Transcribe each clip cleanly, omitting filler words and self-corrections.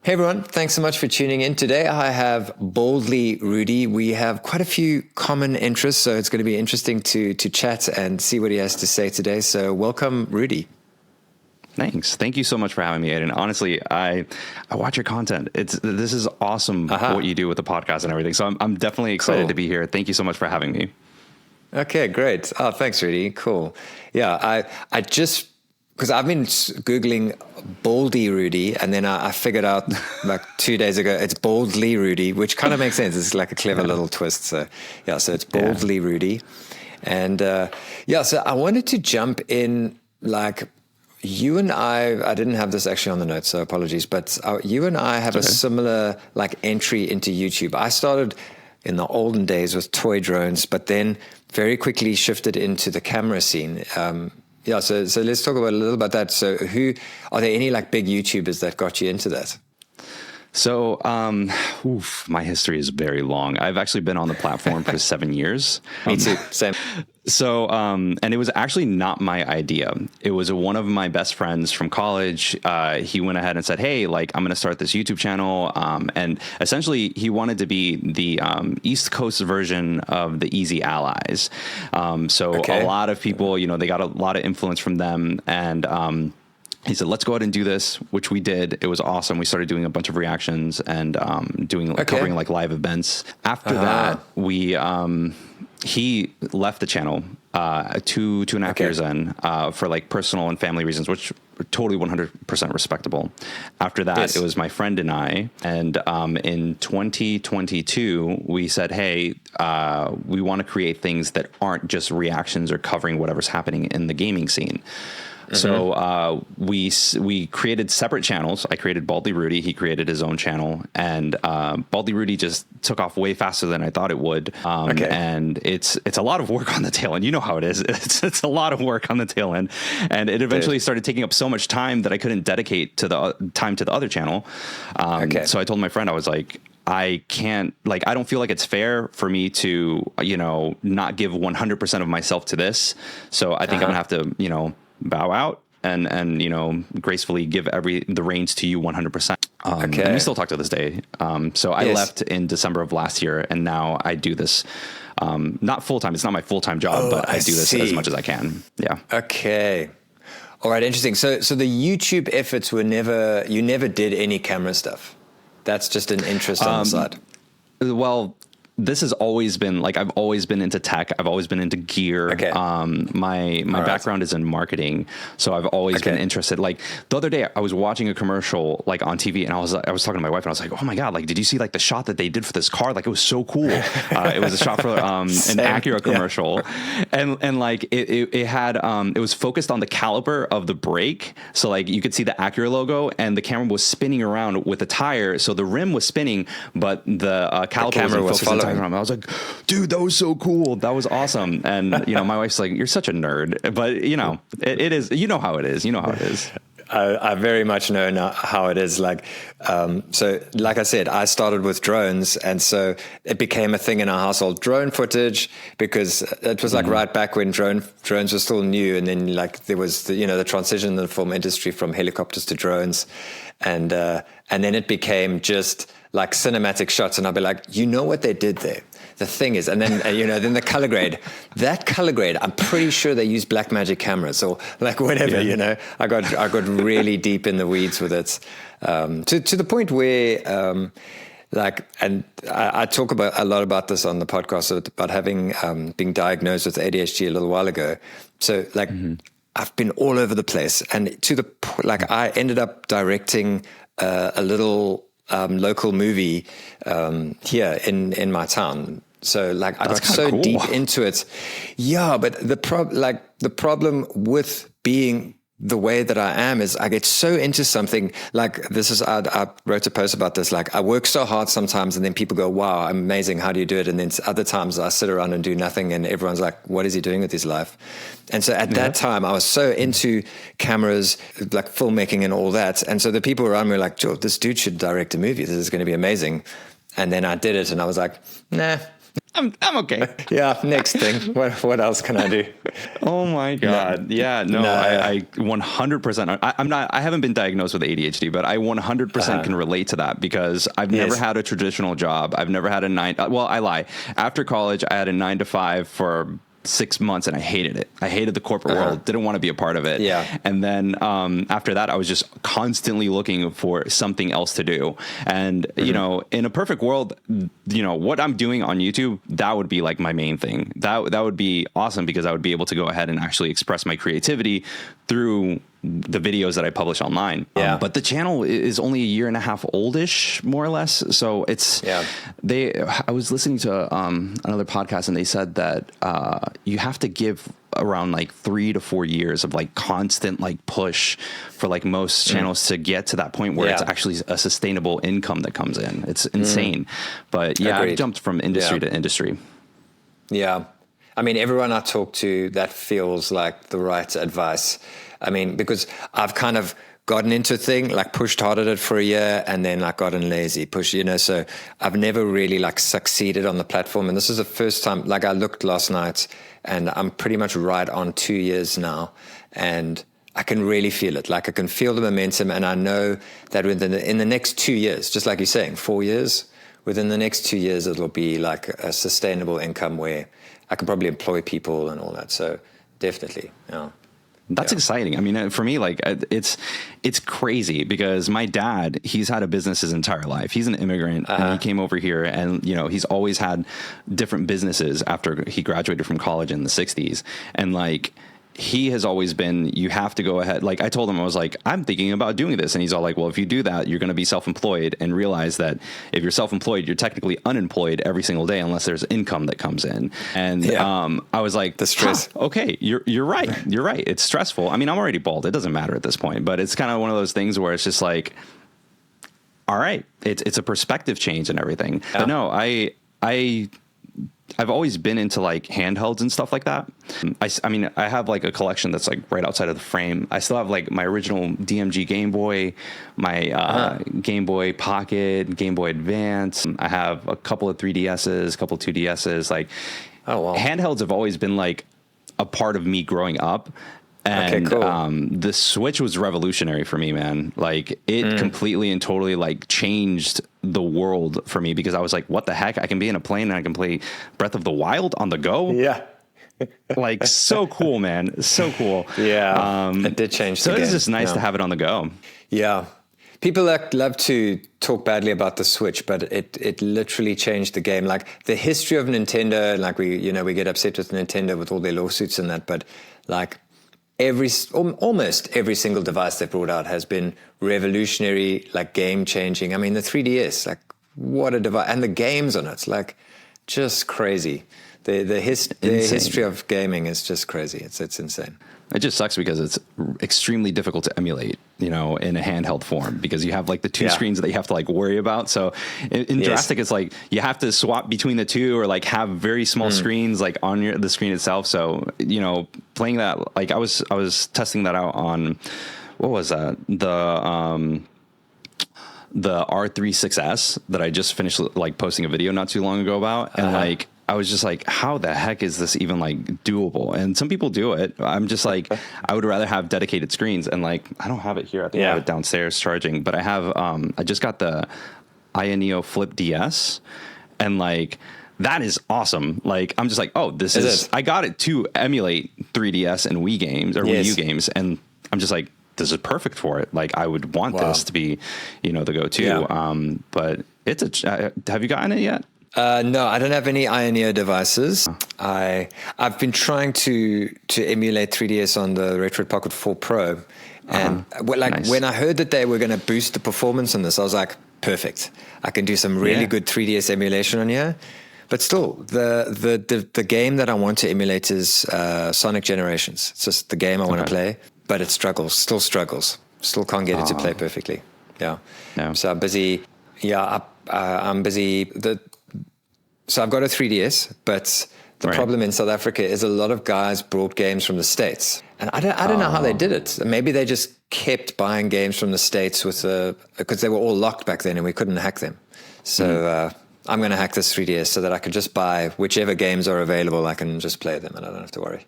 Hey everyone, thanks so much for tuning in. Today I have Boldly Rudy. We have quite a few common interests, so it's going to be interesting to chat and see what he has to say today. So welcome, Rudy. Thanks. Thank you so much for having me, Aiden. Honestly, I watch your content. This is awesome what you do with the podcast and everything. So I'm definitely excited to be here. Thank you so much for having me. Okay, great. Oh, thanks, Rudy. Cool. Yeah, I just... because I've been Googling Boldly Rudy, and then I figured out like 2 days ago, it's Boldly Rudy, which kind of makes sense. It's like a clever little twist. So so it's Boldly Rudy. And so I wanted to jump in, like you and I didn't have this actually on the notes, so apologies, but you and I have a similar like entry into YouTube. I started in the olden days with toy drones, but then very quickly shifted into the camera scene. So let's talk about a little about that. So are there any like big YouTubers that got you into that? So, my history is very long. I've actually been on the platform for 7 years. Me too. Same. So, and it was actually not my idea. It was one of my best friends from college. He went ahead and said, "Hey, like I'm going to start this YouTube channel." And essentially he wanted to be the East Coast version of the Easy Allies. A lot of people, they got a lot of influence from them, and he said, "Let's go ahead and do this," which we did. It was awesome. We started doing a bunch of reactions and covering like live events. After that, he left the channel 2.5 years in for like personal and family reasons, which are totally 100% respectable. After that, It was my friend and I. And in 2022, we said, "Hey, we want to create things that aren't just reactions or covering whatever's happening in the gaming scene." So we created separate channels. I created Boldly Rudy. He created his own channel, and Boldly Rudy just took off way faster than I thought it would. And it's a lot of work on the tail end. You know how it is. It's a lot of work on the tail end, and it eventually started taking up so much time that I couldn't dedicate to the time to the other channel. So I told my friend, I was like, I can't, like, I don't feel like it's fair for me to, not give 100% of myself to this. So I think I'm gonna have to, bow out and gracefully give the reins to you 100%. And we still talk to this day. So I left in December of last year, and now I do this, not full-time. It's not my full-time job, but I do this as much as I can. Yeah. Okay. All right. Interesting. So the YouTube efforts you never did any camera stuff. That's just an interest on the side. Well, this has always been like, I've always been into tech. I've always been into gear. My background is in marketing. So I've always been interested. Like the other day I was watching a commercial like on TV, and I was talking to my wife, and I was like, "Oh my God, like, did you see like the shot that they did for this car? Like, it was so cool." It was a shot for an Acura commercial. And like it had, it was focused on the caliper of the brake. So like you could see the Acura logo, and the camera was spinning around with the tire. So the rim was spinning, but the caliper was following. I was like, "Dude, that was so cool. That was awesome." And, my wife's like, "You're such a nerd," but it is, how it is, how it is. I very much know now how it is. Like, so like I said, I started with drones, and so it became a thing in our household, drone footage, because it was like right back when drones were still new. And then like there was the transition in the film industry from helicopters to drones. And then it became just like cinematic shots. And I'll be like, what they did there? The thing is, and then, then the color grade, I'm pretty sure they used Blackmagic cameras or like whatever, I got really deep in the weeds with it, to the point where, and I talk a lot about this on the podcast, about having, being diagnosed with ADHD a little while ago. So like, I've been all over the place, and I ended up directing a little local movie here in my town. So like I got so cool. deep into it. Yeah, but the problem with being the way that I am is I get so into something. Like I wrote a post about this. Like I work so hard sometimes, and then people go, "Wow, amazing. How do you do it?" And then other times I sit around and do nothing, and everyone's like, "What is he doing with his life?" And so at that time I was so into cameras, like filmmaking and all that. And so the people around me were like, "Joe, this dude should direct a movie. This is going to be amazing." And then I did it, and I was like, "Nah, I'm okay. Yeah. Next thing. What else can I do? Oh my God. Yeah. No, I 100%. I haven't been diagnosed with ADHD, but I 100% can relate to that because I've never had a traditional job. I've never had I lie. After college, I had a 9 to 5 for 6 months and I hated it. I hated the corporate world, didn't want to be a part of it. Yeah. And then after that, I was just constantly looking for something else to do. And, you know, in a perfect world, you know, what I'm doing on YouTube, that would be like my main thing. That would be awesome because I would be able to go ahead and actually express my creativity through the videos that I publish online. But the channel is only a year and a half oldish, more or less. So it's, I was listening to another podcast and they said that you have to give around like 3 to 4 years of like constant like push for like most channels to get to that point where it's actually a sustainable income that comes in. It's insane. But I've jumped from industry to industry. Yeah. I mean, everyone I talk to, that feels like the right advice. I mean, because I've kind of gotten into a thing, like pushed hard at it for a year and then like gotten lazy, so I've never really like succeeded on the platform. And this is the first time, like I looked last night and I'm pretty much right on 2 years now. And I can really feel it. Like I can feel the momentum. And I know that in the next 2 years, just like you're saying, 4 years, within the next 2 years, it'll be like a sustainable income where I can probably employ people and all that. So definitely, That's exciting. I mean, for me, like it's crazy because my dad, he's had a business his entire life. He's an immigrant and he came over here and, you know, he's always had different businesses after he graduated from college in the 60s. And like, he has always been, you have to go ahead. Like I told him, I was like, I'm thinking about doing this. And he's all like, well, if you do that, you're going to be self-employed and realize that if you're self-employed, you're technically unemployed every single day unless there's income that comes in. And I was like, the stress. Okay, you're right. You're right. It's stressful. I mean, I'm already bald. It doesn't matter at this point, but it's kind of one of those things where it's just like, all right, it's a perspective change and everything. But no, I've always been into like handhelds and stuff like that. I mean, I have like a collection that's like right outside of the frame. I still have like my original DMG Game Boy, my Game Boy Pocket, Game Boy Advance. I have a couple of 3DSs, a couple of 2DSs. Like, handhelds have always been like a part of me growing up. And the Switch was revolutionary for me, man. Like it completely and totally like changed the world for me because I was like, what the heck? I can be in a plane and I can play Breath of the Wild on the go. Yeah. Like so cool, man. So cool. Yeah. It did change the game. So it's just nice to have it on the go. Yeah. People love to talk badly about the Switch, but it literally changed the game. Like the history of Nintendo, like we get upset with Nintendo with all their lawsuits and that, but like almost every single device they brought out has been revolutionary, like game changing. I mean, the 3DS, like what a device, and the games on it, like just crazy. The history of gaming is just crazy. It's insane. It just sucks because it's extremely difficult to emulate, you know, in a handheld form because you have like the two screens that you have to like worry about. So in Jurassic, it's like you have to swap between the two or like have very small screens like on the screen itself. So, you know, playing that, like I was testing that out on, what was that? The R36S that I just finished like posting a video not too long ago about. And like, I was just like, how the heck is this even like doable? And some people do it. I'm just like, I would rather have dedicated screens. And like, I don't have it here. I think I have it downstairs charging, but I have, I just got the Neo Flip DS and like, that is awesome. Like, I'm just like, oh, this is, I got it to emulate 3DS and Wii games or Wii U games. And I'm just like, this is perfect for it. Like I would want this to be, you know, the go-to. Yeah. But it's have you gotten it yet? No, I don't have any Ioneo devices. I've been trying to emulate 3DS on the Metroid Pocket 4 Pro. And when I heard that they were going to boost the performance on this, I was like, perfect. I can do some really good 3DS emulation on here. But still, the game that I want to emulate is Sonic Generations. It's just the game I want to play, but it still struggles. Still can't get it to play perfectly. Yeah. So I'm busy. Yeah, I'm busy. So I've got a 3DS, but the problem in South Africa is a lot of guys brought games from the States. And I don't know how they did it. Maybe they just kept buying games from the States because they were all locked back then and we couldn't hack them. So I'm going to hack this 3DS so that I can just buy whichever games are available. I can just play them and I don't have to worry.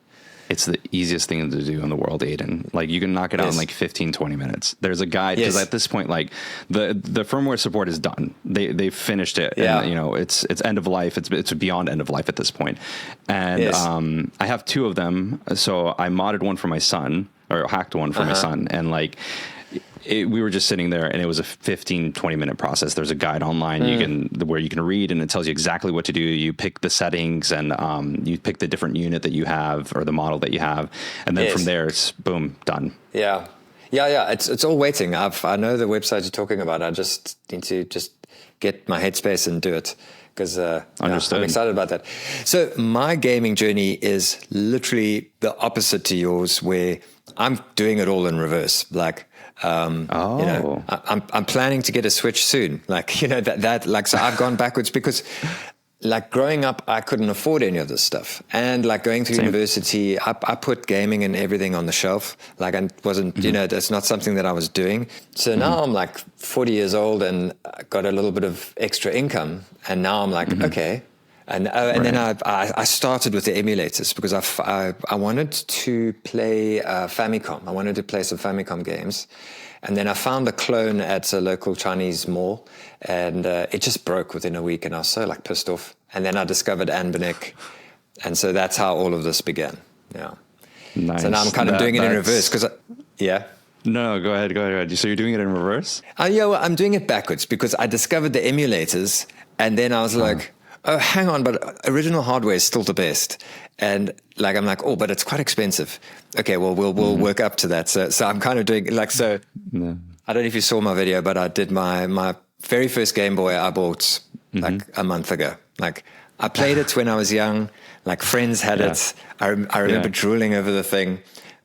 It's the easiest thing to do in the world, Aiden. Like, you can knock it out in like 15, 20 minutes. There's a guide, because at this point, like, the firmware support is done. They've finished it. And, you know, it's end of life. It's beyond end of life at this point. And I have two of them. So I modded one for my son, or hacked one for my son. And like, we were just sitting there, and it was a 15, 20-minute process. There's a guide online where you can read, and it tells you exactly what to do. You pick the settings, and you pick the different unit that you have, or the model that you have, and then from there, it's boom, done. Yeah. It's all waiting. I know the website you're talking about. I just need to just get my headspace and do it, because I'm excited about that. So my gaming journey is literally the opposite to yours, where I'm doing it all in reverse. Like, you know, I'm planning to get a Switch soon. Like, you know, so I've gone backwards because, like, growing up, I couldn't afford any of this stuff. And like going through university, I put gaming and everything on the shelf. Like, I wasn't, you know, that's not something that I was doing. So now I'm like 40 years old and got a little bit of extra income. And now I'm like, okay. And then I started with the emulators, because I wanted to play Famicom. I wanted to play some Famicom games. And then I found a clone at a local Chinese mall, and it just broke within a week, and I was so like pissed off. And then I discovered Anbinic, and so that's how all of this began. Yeah. Nice. So now I'm kind of doing it in reverse, because No, go ahead. So you're doing it in reverse? Well, I'm doing it backwards, because I discovered the emulators, and then I was like, oh, hang on, but original hardware is still the best. And like, I'm like, oh, but it's quite expensive. Okay, well, we'll work up to that. So I'm kind of doing like, I don't know if you saw my video, but I did my very first Game Boy I bought like a month ago. Like, I played it when I was young, like friends had it. I remember drooling over the thing,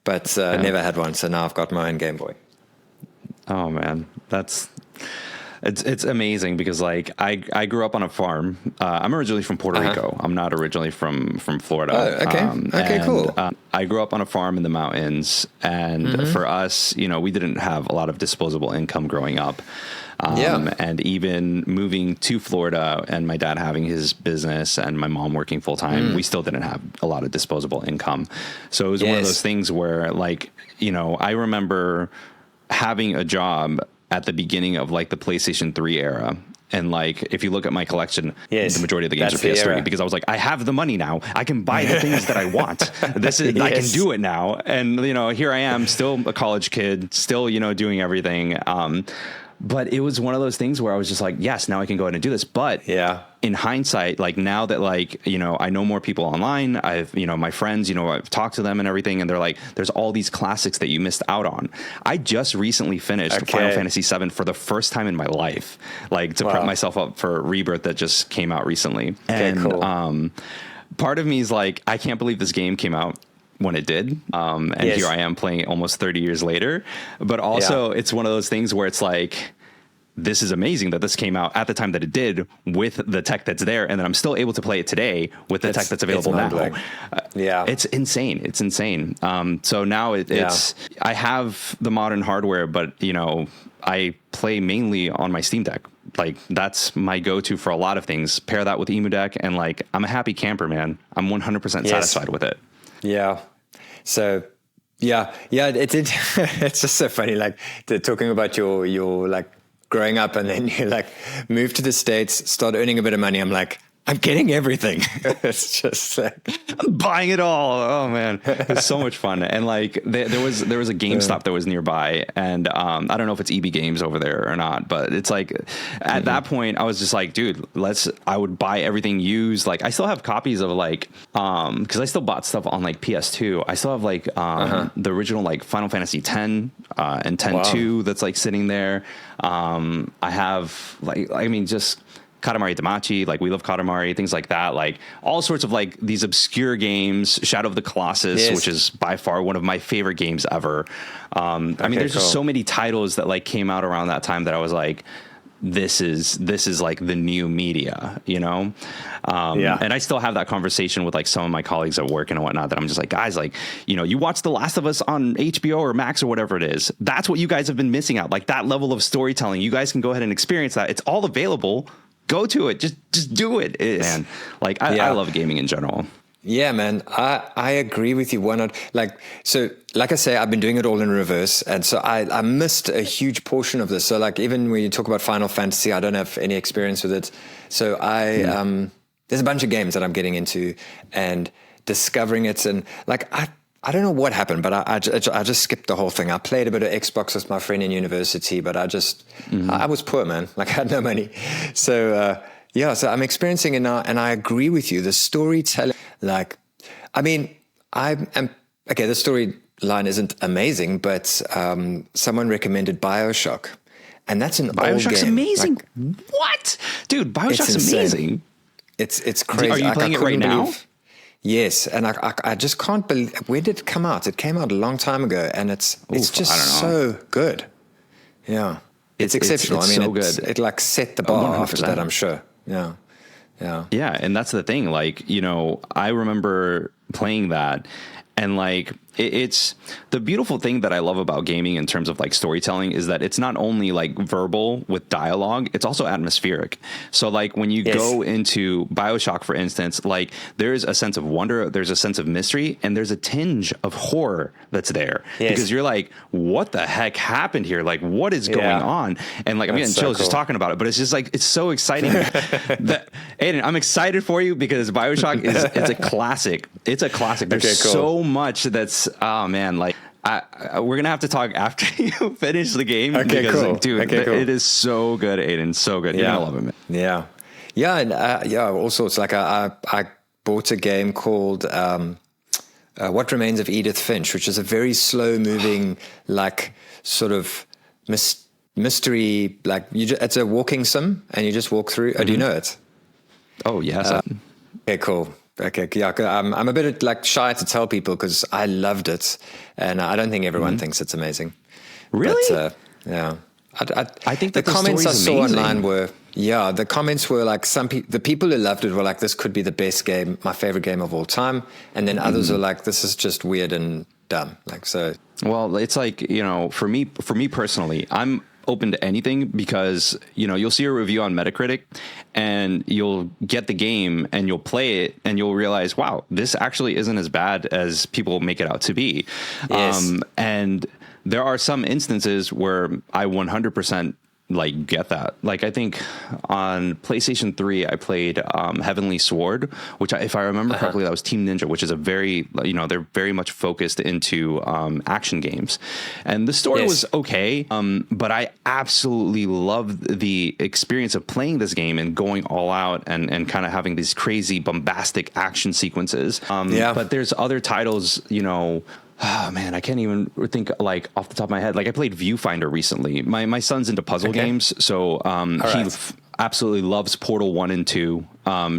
but never had one. So now I've got my own Game Boy. Oh man, It's amazing, because like I grew up on a farm. I'm originally from Puerto Rico. I'm not originally from Florida. Oh, okay. Okay, cool. I grew up on a farm in the mountains, and for us, you know, we didn't have a lot of disposable income growing up. And even moving to Florida, and my dad having his business and my mom working full time, we still didn't have a lot of disposable income. So it was one of those things where, like, you know, I remember having a job at the beginning of like the PlayStation 3 era. And like, if you look at my collection, the majority of the games are PS3, because I was like, I have the money now. I can buy the things that I want. I can do it now. And, you know, here I am, still a college kid, still, you know, doing everything. But it was one of those things where I was just like, yes, now I can go ahead and do this. But in hindsight, like now that, like, you know, I know more people online, I've, you know, my friends, you know, I've talked to them and everything, and they're like, there's all these classics that you missed out on. I just recently finished Final Fantasy VII for the first time in my life, like to prep myself up for Rebirth that just came out recently. And part of me is like, I can't believe this game came out when it did. And here I am playing it almost 30 years later. But also it's one of those things where it's like, this is amazing that this came out at the time that it did with the tech that's there, and that I'm still able to play it today with the tech that's available now. It's insane. It's insane. So now it's I have the modern hardware, but, you know, I play mainly on my Steamdeck. Like, that's my go-to for a lot of things. Pair that with EmuDeck, and like, I'm a happy camper, man. I'm 100% satisfied with it. Yeah. So it's just so funny, like, talking about your like growing up, and then you like move to the States, start earning a bit of money. I'm like, I'm getting everything. It's just like, I'm buying it all. Oh man, it's so much fun. And like there was a GameStop that was nearby, and I don't know if it's EB Games over there or not, but it's like at that point I was just like, dude, I would buy everything used. Like, I still have copies of like because I still bought stuff on like PS2. I still have like the original like Final Fantasy X and X-2 that's like sitting there. I have like, I mean, just Katamari Damacy, like We Love Katamari, things like that, like all sorts of like these obscure games. Shadow of the Colossus, which is by far one of my favorite games ever. I mean, there's just so many titles that like came out around that time that I was like, this is like the new media, you know? And I still have that conversation with like some of my colleagues at work and whatnot, that I'm just like, guys, like, you know, you watch The Last of Us on HBO or Max or whatever it is. That's what you guys have been missing out. Like, that level of storytelling, you guys can go ahead and experience that. It's all available. go to it. Just do it. And like, I love gaming in general. Yeah, man, I agree with you. Why not? Like I say, I've been doing it all in reverse. And so I missed a huge portion of this. So like, even when you talk about Final Fantasy, I don't have any experience with it. So there's a bunch of games that I'm getting into and discovering it. And like, I don't know what happened, but I just skipped the whole thing. I played a bit of Xbox with my friend in university, but I was poor, man. Like I had no money. So, so I'm experiencing it now, and I agree with you. The storytelling, like, I mean, the storyline isn't amazing, but someone recommended BioShock, and that's an old game. BioShock's amazing. Like, what? Dude, BioShock's amazing. It's crazy. Are you playing it right now? Yes, and I just can't believe, when did it come out? It came out a long time ago, and it's just so good. Yeah, it's exceptional. It's so good. It like set the bar after that, I'm sure. Yeah. And that's the thing. Like, I remember playing that, and like, it's the beautiful thing that I love about gaming in terms of like storytelling is that it's not only like verbal with dialogue, it's also atmospheric. So like when you go into BioShock, for instance, like there's a sense of wonder, there's a sense of mystery, and there's a tinge of horror that's there because you're like, what the heck happened here? Like, what is going on? And like, I'm getting chills just talking about it, but it's just like, it's so exciting. That Aiden, I'm excited for you because BioShock it's a classic. It's a classic. There's so much that's, oh man, like we're gonna have to talk after you finish the game because dude, it is so good, Aiden, so good. You're gonna love it, man. And all sorts. Like I bought a game called What Remains of Edith Finch, which is a very slow moving, like sort of mystery. Like it's a walking sim, and you just walk through. Do you know it? Oh yes. Okay, cool. Okay, yeah, I'm a bit like shy to tell people because I loved it, and I don't think everyone thinks it's amazing. Really? But, I think the comments I saw amazing. online were the comments were like the people who loved it were like, this could be the best game, my favorite game of all time, and then others are like, this is just weird and dumb. Like so. Well, it's like for me personally, I'm open to anything because you'll see a review on Metacritic and you'll get the game and you'll play it and you'll realize, wow, this actually isn't as bad as people make it out to be. And there are some instances where I 100% like get that. Like I think on PlayStation 3 I played Heavenly Sword, which if I remember correctly, that was Team Ninja, which is a very they're very much focused into action games, and the story was okay, but I absolutely loved the experience of playing this game and going all out and kind of having these crazy bombastic action sequences. But there's other titles, oh man, I can't even think like off the top of my head. Like I played Viewfinder recently. My son's into puzzle games, so he absolutely loves Portal 1 and 2.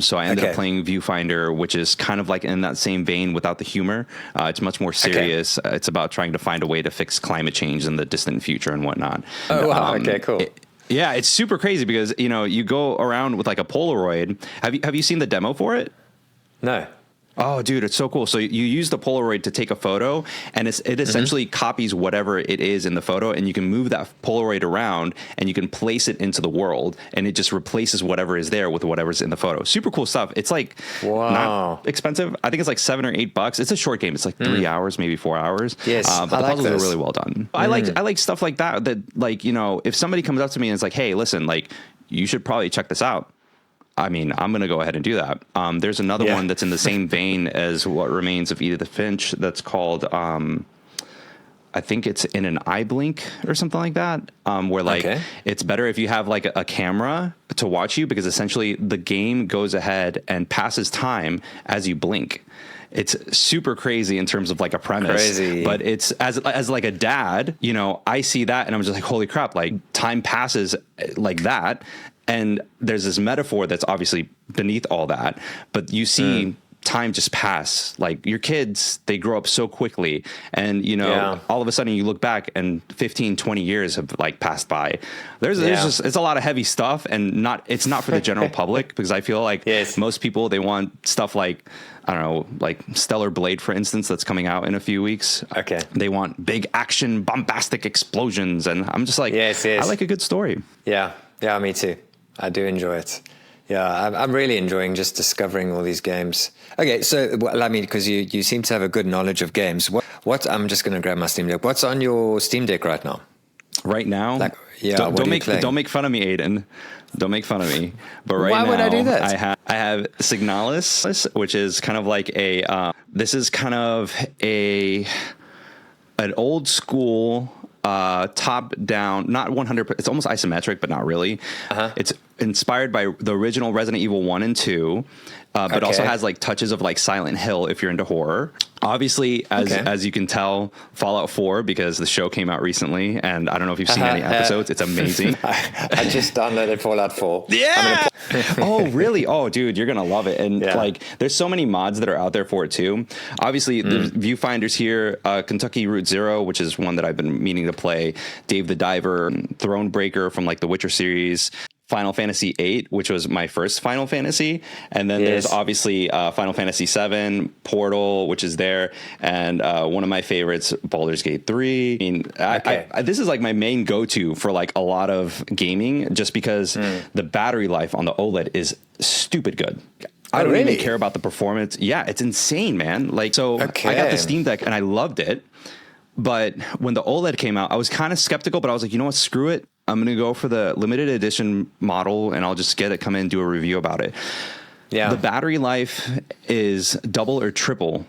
So I ended up playing Viewfinder, which is kind of like in that same vein without the humor. It's much more serious. It's about trying to find a way to fix climate change in the distant future and whatnot. Oh wow! Okay, cool. It's super crazy because you go around with like a Polaroid. Have you seen the demo for it? No. Oh, dude, it's so cool. So you use the Polaroid to take a photo, and it essentially copies whatever it is in the photo, and you can move that Polaroid around, and you can place it into the world, and it just replaces whatever is there with whatever's in the photo. Super cool stuff. It's like not expensive. I think it's like $7 or $8. It's a short game. It's like 3 hours, maybe 4 hours. Yes, but the puzzles are really well done. I like stuff like that. That like if somebody comes up to me and is like, hey, listen, like you should probably check this out. I mean, I'm going to go ahead and do that. There's another one that's in the same vein as What Remains of Edith Finch that's called, I think it's In an Eye Blink or something like that, where like it's better if you have like a camera to watch you because essentially the game goes ahead and passes time as you blink. It's super crazy in terms of like a premise, but it's as like a dad, I see that and I'm just like, holy crap, like time passes like that. And there's this metaphor that's obviously beneath all that, but you see time just pass. Like your kids, they grow up so quickly, and all of a sudden you look back and 15, 20 years have like passed by. There's just, it's a lot of heavy stuff, and it's not for the general public because I feel like most people, they want stuff like, I don't know, like Stellar Blade, for instance, that's coming out in a few weeks. Okay. They want big action, bombastic explosions. And I'm just like, I like a good story. Yeah, me too. I do enjoy it. Yeah, I'm really enjoying just discovering all these games. Okay, so I mean, because you seem to have a good knowledge of games. What I'm just going to grab my Steam Deck. What's on your Steam Deck right now? Right now, Like, yeah, don't make fun of me, Aiden. Don't make fun of me. But right Why now, would I do that? I have Signalis, which is kind of like this is kind of an old school top down, not 100. It's almost isometric, but not really. It's inspired by the original Resident Evil 1 and 2. But also has like touches of like Silent Hill if you're into horror. Obviously, as you can tell, Fallout 4, because the show came out recently, and I don't know if you've seen any episodes. It's amazing. I just downloaded Fallout 4. Yeah. Oh, really? Oh, dude, you're gonna love it. And like, there's so many mods that are out there for it too. Obviously, the viewfinders here, Kentucky Route Zero, which is one that I've been meaning to play. Dave the Diver, Thronebreaker from like the Witcher series. Final Fantasy VIII, which was my first Final Fantasy, and then there's obviously Final Fantasy VII, Portal, which is there, and one of my favorites, Baldur's Gate 3. I mean, I this is like my main go-to for like a lot of gaming, just because the battery life on the OLED is stupid good. I don't even care about the performance. Yeah, it's insane, man. Like, so I got the Steam Deck and I loved it, but when the OLED came out, I was kind of skeptical, but I was like, you know what, screw it. I'm going to go for the limited edition model, and I'll just come in and do a review about it. Yeah. The battery life is double or triple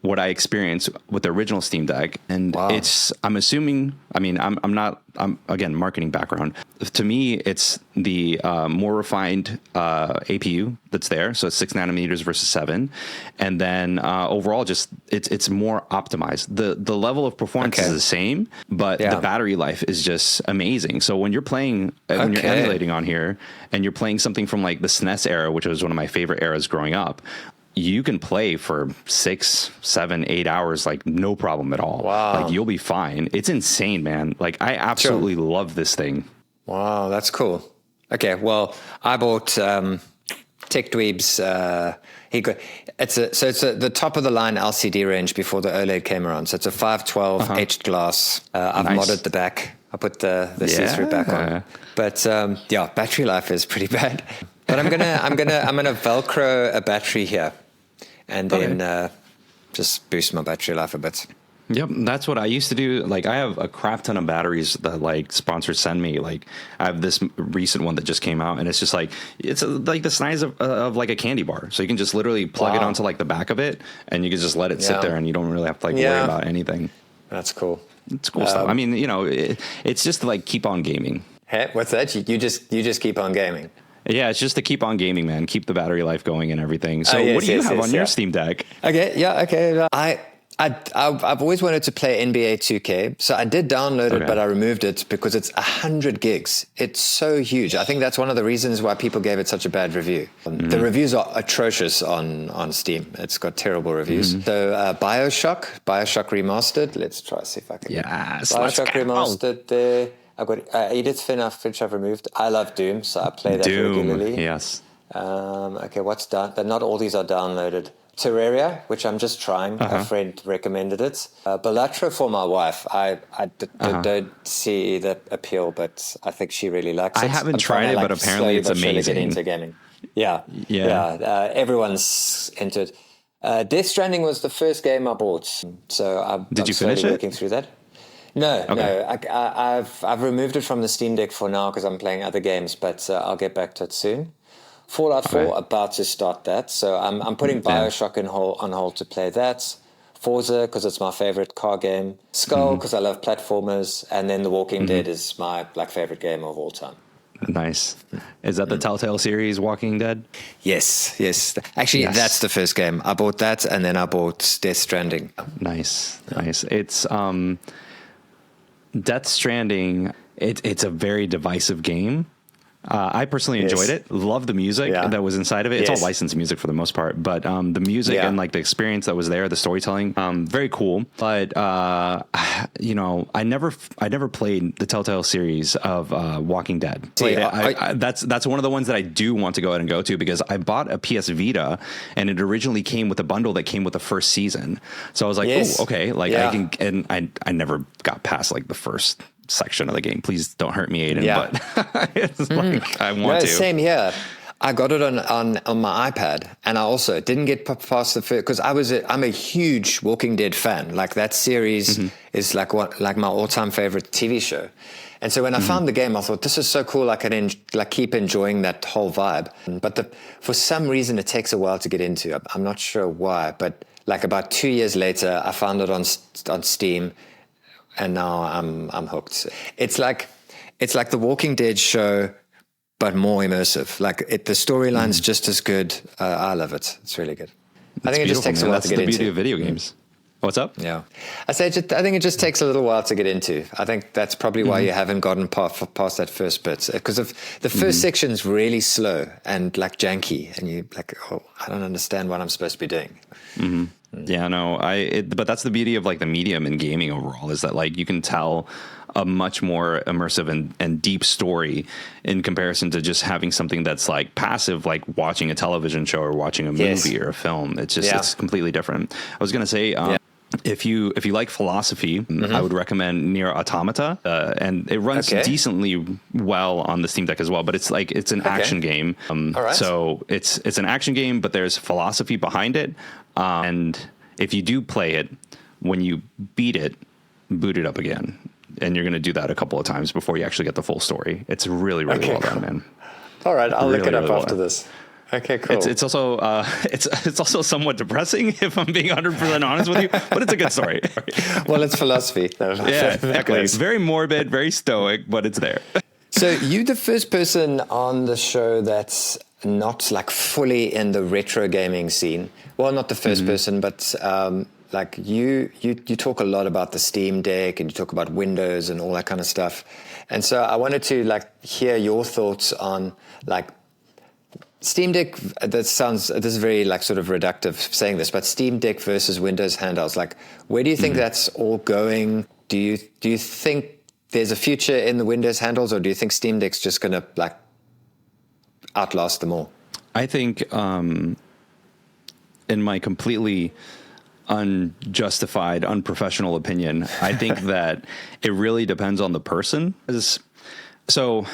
what I experienced with the original Steam Deck. And I'm assuming, I mean, I'm again, marketing background. To me, it's the more refined APU that's there. So it's 6 nanometers versus 7. And then overall, just it's more optimized. The level of performance is the same, but the battery life is just amazing. So when you're playing, when you're emulating on here, and you're playing something from like the SNES era, which was one of my favorite eras growing up, you can play for 6, 7, 8 hours, like no problem at all. Wow. Like you'll be fine. It's insane, man. Like I absolutely love this thing. Wow. That's cool. Okay. Well, I bought, Tech Dweeb's, it's the top of the line LCD range before the OLED came around. So it's a 512 etched glass. I've modded the back. I put the see-through back on. But, battery life is pretty bad. But I'm gonna Velcro a battery here, and then just boost my battery life a bit. Yep, that's what I used to do. Like, I have a crap ton of batteries that like sponsors send me. Like, I have this recent one that just came out, and it's just like like the size of like a candy bar. So you can just literally plug it onto like the back of it, and you can just let it sit there, and you don't really have to like worry about anything. That's cool. It's cool stuff. I mean, you know, it's just to like keep on gaming. Hey, what's that? You just keep on gaming. Yeah, it's just to keep on gaming, man. Keep the battery life going and everything. So what do you have on your Steam Deck? Okay. I've always wanted to play NBA 2K, so I did download it, but I removed it because it's 100 gigs. It's so huge. I think that's one of the reasons why people gave it such a bad review. The reviews are atrocious on Steam. It's got terrible reviews. So Bioshock Remastered. Let's try to see if I can. Yes, Bioshock Remastered there. I've got Edith Finch, which I've removed. I love Doom, so I play that regularly. Yes. Okay, what's done? Not all these are downloaded. Terraria, which I'm just trying. A friend recommended it. Bellatra for my wife. I don't see the appeal, but I think she really likes it. I haven't tried it, but apparently it's amazing. Get into gaming. Yeah. Everyone's into it. Death Stranding was the first game I bought, so I'm finish it? Working through that. No. I've removed it from the Steam Deck for now because I'm playing other games, but I'll get back to it soon. Fallout 4, about to start that. So I'm putting Bioshock on hold to play that. Forza, because it's my favorite car game. Skull, because I love platformers. And then The Walking Dead is my favorite game of all time. Nice. Is that the Telltale series, Walking Dead? Yes. Actually, that's the first game. I bought that, and then I bought Death Stranding. Nice. It's Death Stranding. It's a very divisive game. I personally enjoyed it. Love the music that was inside of it. It's all licensed music for the most part, but the music and like the experience that was there, the storytelling, very cool. But you know, I never played the Telltale series of Walking Dead. That's one of the ones that I do want to go ahead and go to, because I bought a PS Vita and it originally came with a bundle that came with the first season. So I was like, oh, okay, like I can, and I never got past like the first section of the game. Please don't hurt me, Aiden. Yeah. But it's like I want to. Same here. I got it on my iPad, and I also didn't get past the first, because I'm a huge Walking Dead fan. Like, that series is like my all-time favorite TV show. And so when I found the game, I thought, this is so cool. I can keep enjoying that whole vibe. But for some reason, it takes a while to get into. I'm not sure why, but like about 2 years later, I found it on Steam, and now I'm hooked. It's like the Walking Dead show, but more immersive. Like, the storyline's just as good. I love it. It's really good. I think it just takes a while to get into. That's the beauty of video games. What's up? Yeah. I think it just takes a little while to get into. I think that's probably why you haven't gotten past that first bit. Because of the first section's really slow and like janky, and you like, oh, I don't understand what I'm supposed to be doing. Yeah, no, but that's the beauty of like the medium in gaming overall, is that like you can tell a much more immersive and deep story in comparison to just having something that's like passive, like watching a television show or watching a movie or a film. It's just, it's completely different. I was going to say, if you like philosophy, I would recommend Nier Automata, and it runs decently well on the Steam Deck as well. But it's an action game, so it's an action game, but there's philosophy behind it. And if you do play it, when you beat it, boot it up again, and you're going to do that a couple of times before you actually get the full story. It's really well done, man. All right, I'll look it up after this. Okay, cool. It's also it's also somewhat depressing, if I'm being 100% honest with you, but it's a good story. Well, it's philosophy. Yeah, exactly. It's very morbid, very stoic, but it's there. So you're the first person on the show that's not like fully in the retro gaming scene. Well, not the first person, but like you talk a lot about the Steam Deck, and you talk about Windows and all that kind of stuff. And so I wanted to like hear your thoughts on like Steam Deck. This is very like sort of reductive saying this, but Steam Deck versus Windows handhelds. Like, where do you think that's all going? Do you think there's a future in the Windows handles, or do you think Steam Deck's just going to like outlast them all? I think, in my completely unjustified, unprofessional opinion, I think that it really depends on the person. So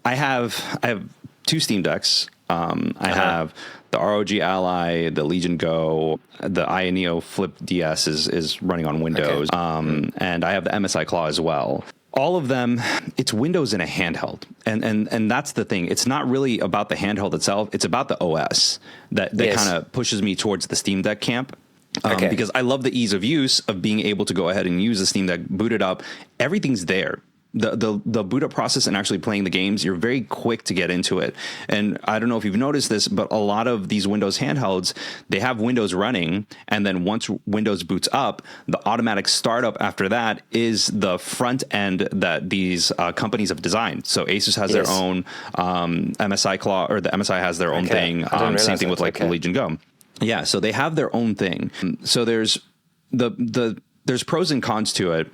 I have 2 Steam Decks. I have the ROG Ally, the Legion Go, the Neo Flip DS is running on Windows, and I have the MSI Claw as well. All of them, it's Windows in a handheld. And that's the thing. It's not really about the handheld itself. It's about the OS that kind of pushes me towards the Steam Deck camp. Because I love the ease of use of being able to go ahead and use the Steam Deck, boot it up. Everything's there. The boot up process and actually playing the games, you're very quick to get into it. And I don't know if you've noticed this, but a lot of these Windows handhelds, they have Windows running, and then once Windows boots up, the automatic startup after that is the front end that these companies have designed. So Asus has their own MSI Claw, or the MSI has their own thing. Same thing with like the Legion Go. Yeah, so they have their own thing. So there's there's pros and cons to it.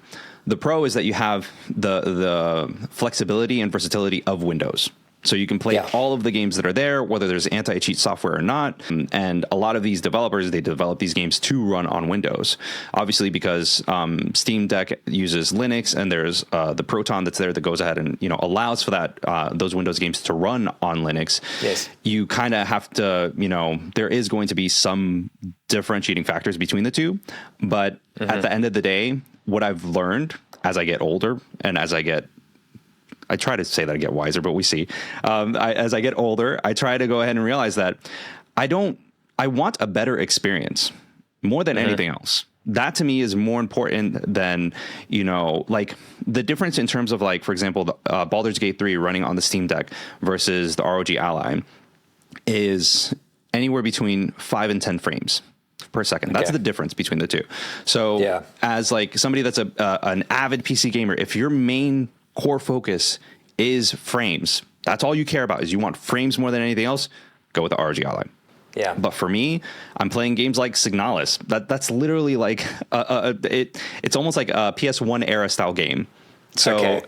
The pro is that you have the flexibility and versatility of Windows. So you can play all of the games that are there, whether there's anti-cheat software or not. And a lot of these developers, they develop these games to run on Windows. Obviously, because Steam Deck uses Linux, and there's the Proton that's there that goes ahead and allows for that those Windows games to run on Linux. Yes, you kind of have to, there is going to be some differentiating factors between the two. But at the end of the day, what I've learned as I get older and as I try to say that I get wiser, but we see. As I get older, I try to go ahead and realize that I want a better experience more than anything else. That to me is more important than, like the difference in terms of like, for example, the Baldur's Gate 3 running on the Steam Deck versus the ROG Ally is anywhere between 5 and 10 frames per second. That's the difference between the two. So as like somebody that's an avid PC gamer, if your main core focus is frames, that's all you care about, is you want frames more than anything else, go with the ROG Ally. Yeah. But for me, I'm playing games like Signalis. That's literally like it's almost like a PS1 era style game. So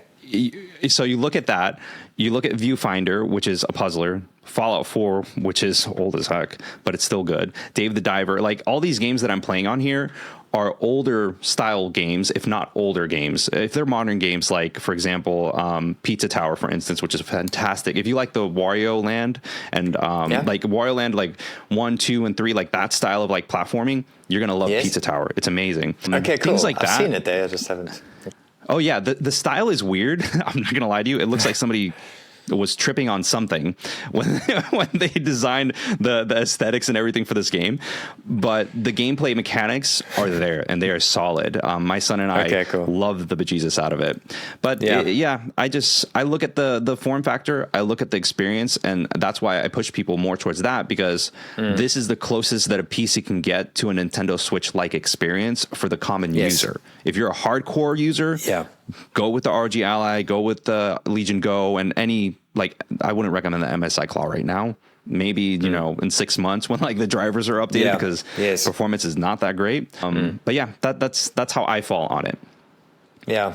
so you look at that, you look at Viewfinder, which is a puzzler, Fallout 4, which is old as heck, but it's still good. Dave the Diver, like all these games that I'm playing on here are older style games, if not older games. If they're modern games, like, for example, Pizza Tower, for instance, which is fantastic. If you like the Wario Land and like Wario Land, like 1, 2, and 3, like that style of like platforming, you're going to love Pizza Tower. It's amazing. Okay, cool. Things like that. I've seen it there. I just haven't. Oh, yeah. The style is weird. I'm not going to lie to you. It looks like somebody was tripping on something when when they designed the aesthetics and everything for this game, but the gameplay mechanics are there and they are solid. My son and I love the bejesus out of it. But I look at the form factor, I look at the experience, and that's why I push people more towards that, because this is the closest that a PC can get to a Nintendo Switch like experience for the common user. If you're a hardcore user, go with the ROG Ally, go with the Legion Go, and any, like, I wouldn't recommend the MSI Claw right now. Maybe, you know, in 6 months when like the drivers are updated, because performance is not that great. But yeah, that's how I fall on it. Yeah.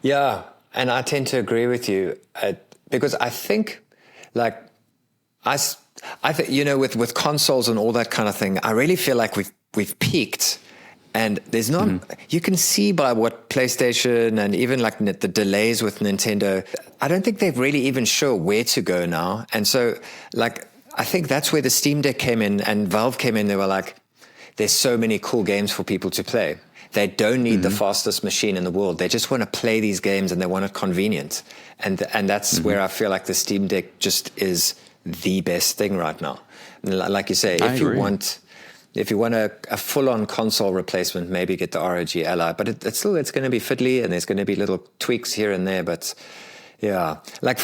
Yeah. And I tend to agree with you because I think, like, I think, you know, with consoles and all that kind of thing, I really feel like we've peaked. And there's not, you can see by what PlayStation and even like the delays with Nintendo, I don't think they're really even sure where to go now. And so, like, I think that's where the Steam Deck came in and Valve came in. They were like, there's so many cool games for people to play. They don't need the fastest machine in the world. They just want to play these games and they want it convenient. And that's where I feel like the Steam Deck just is the best thing right now. Like you say, if you want a full-on console replacement, maybe get the ROG Ally. But it's going to be fiddly, and there's going to be little tweaks here and there. But yeah, like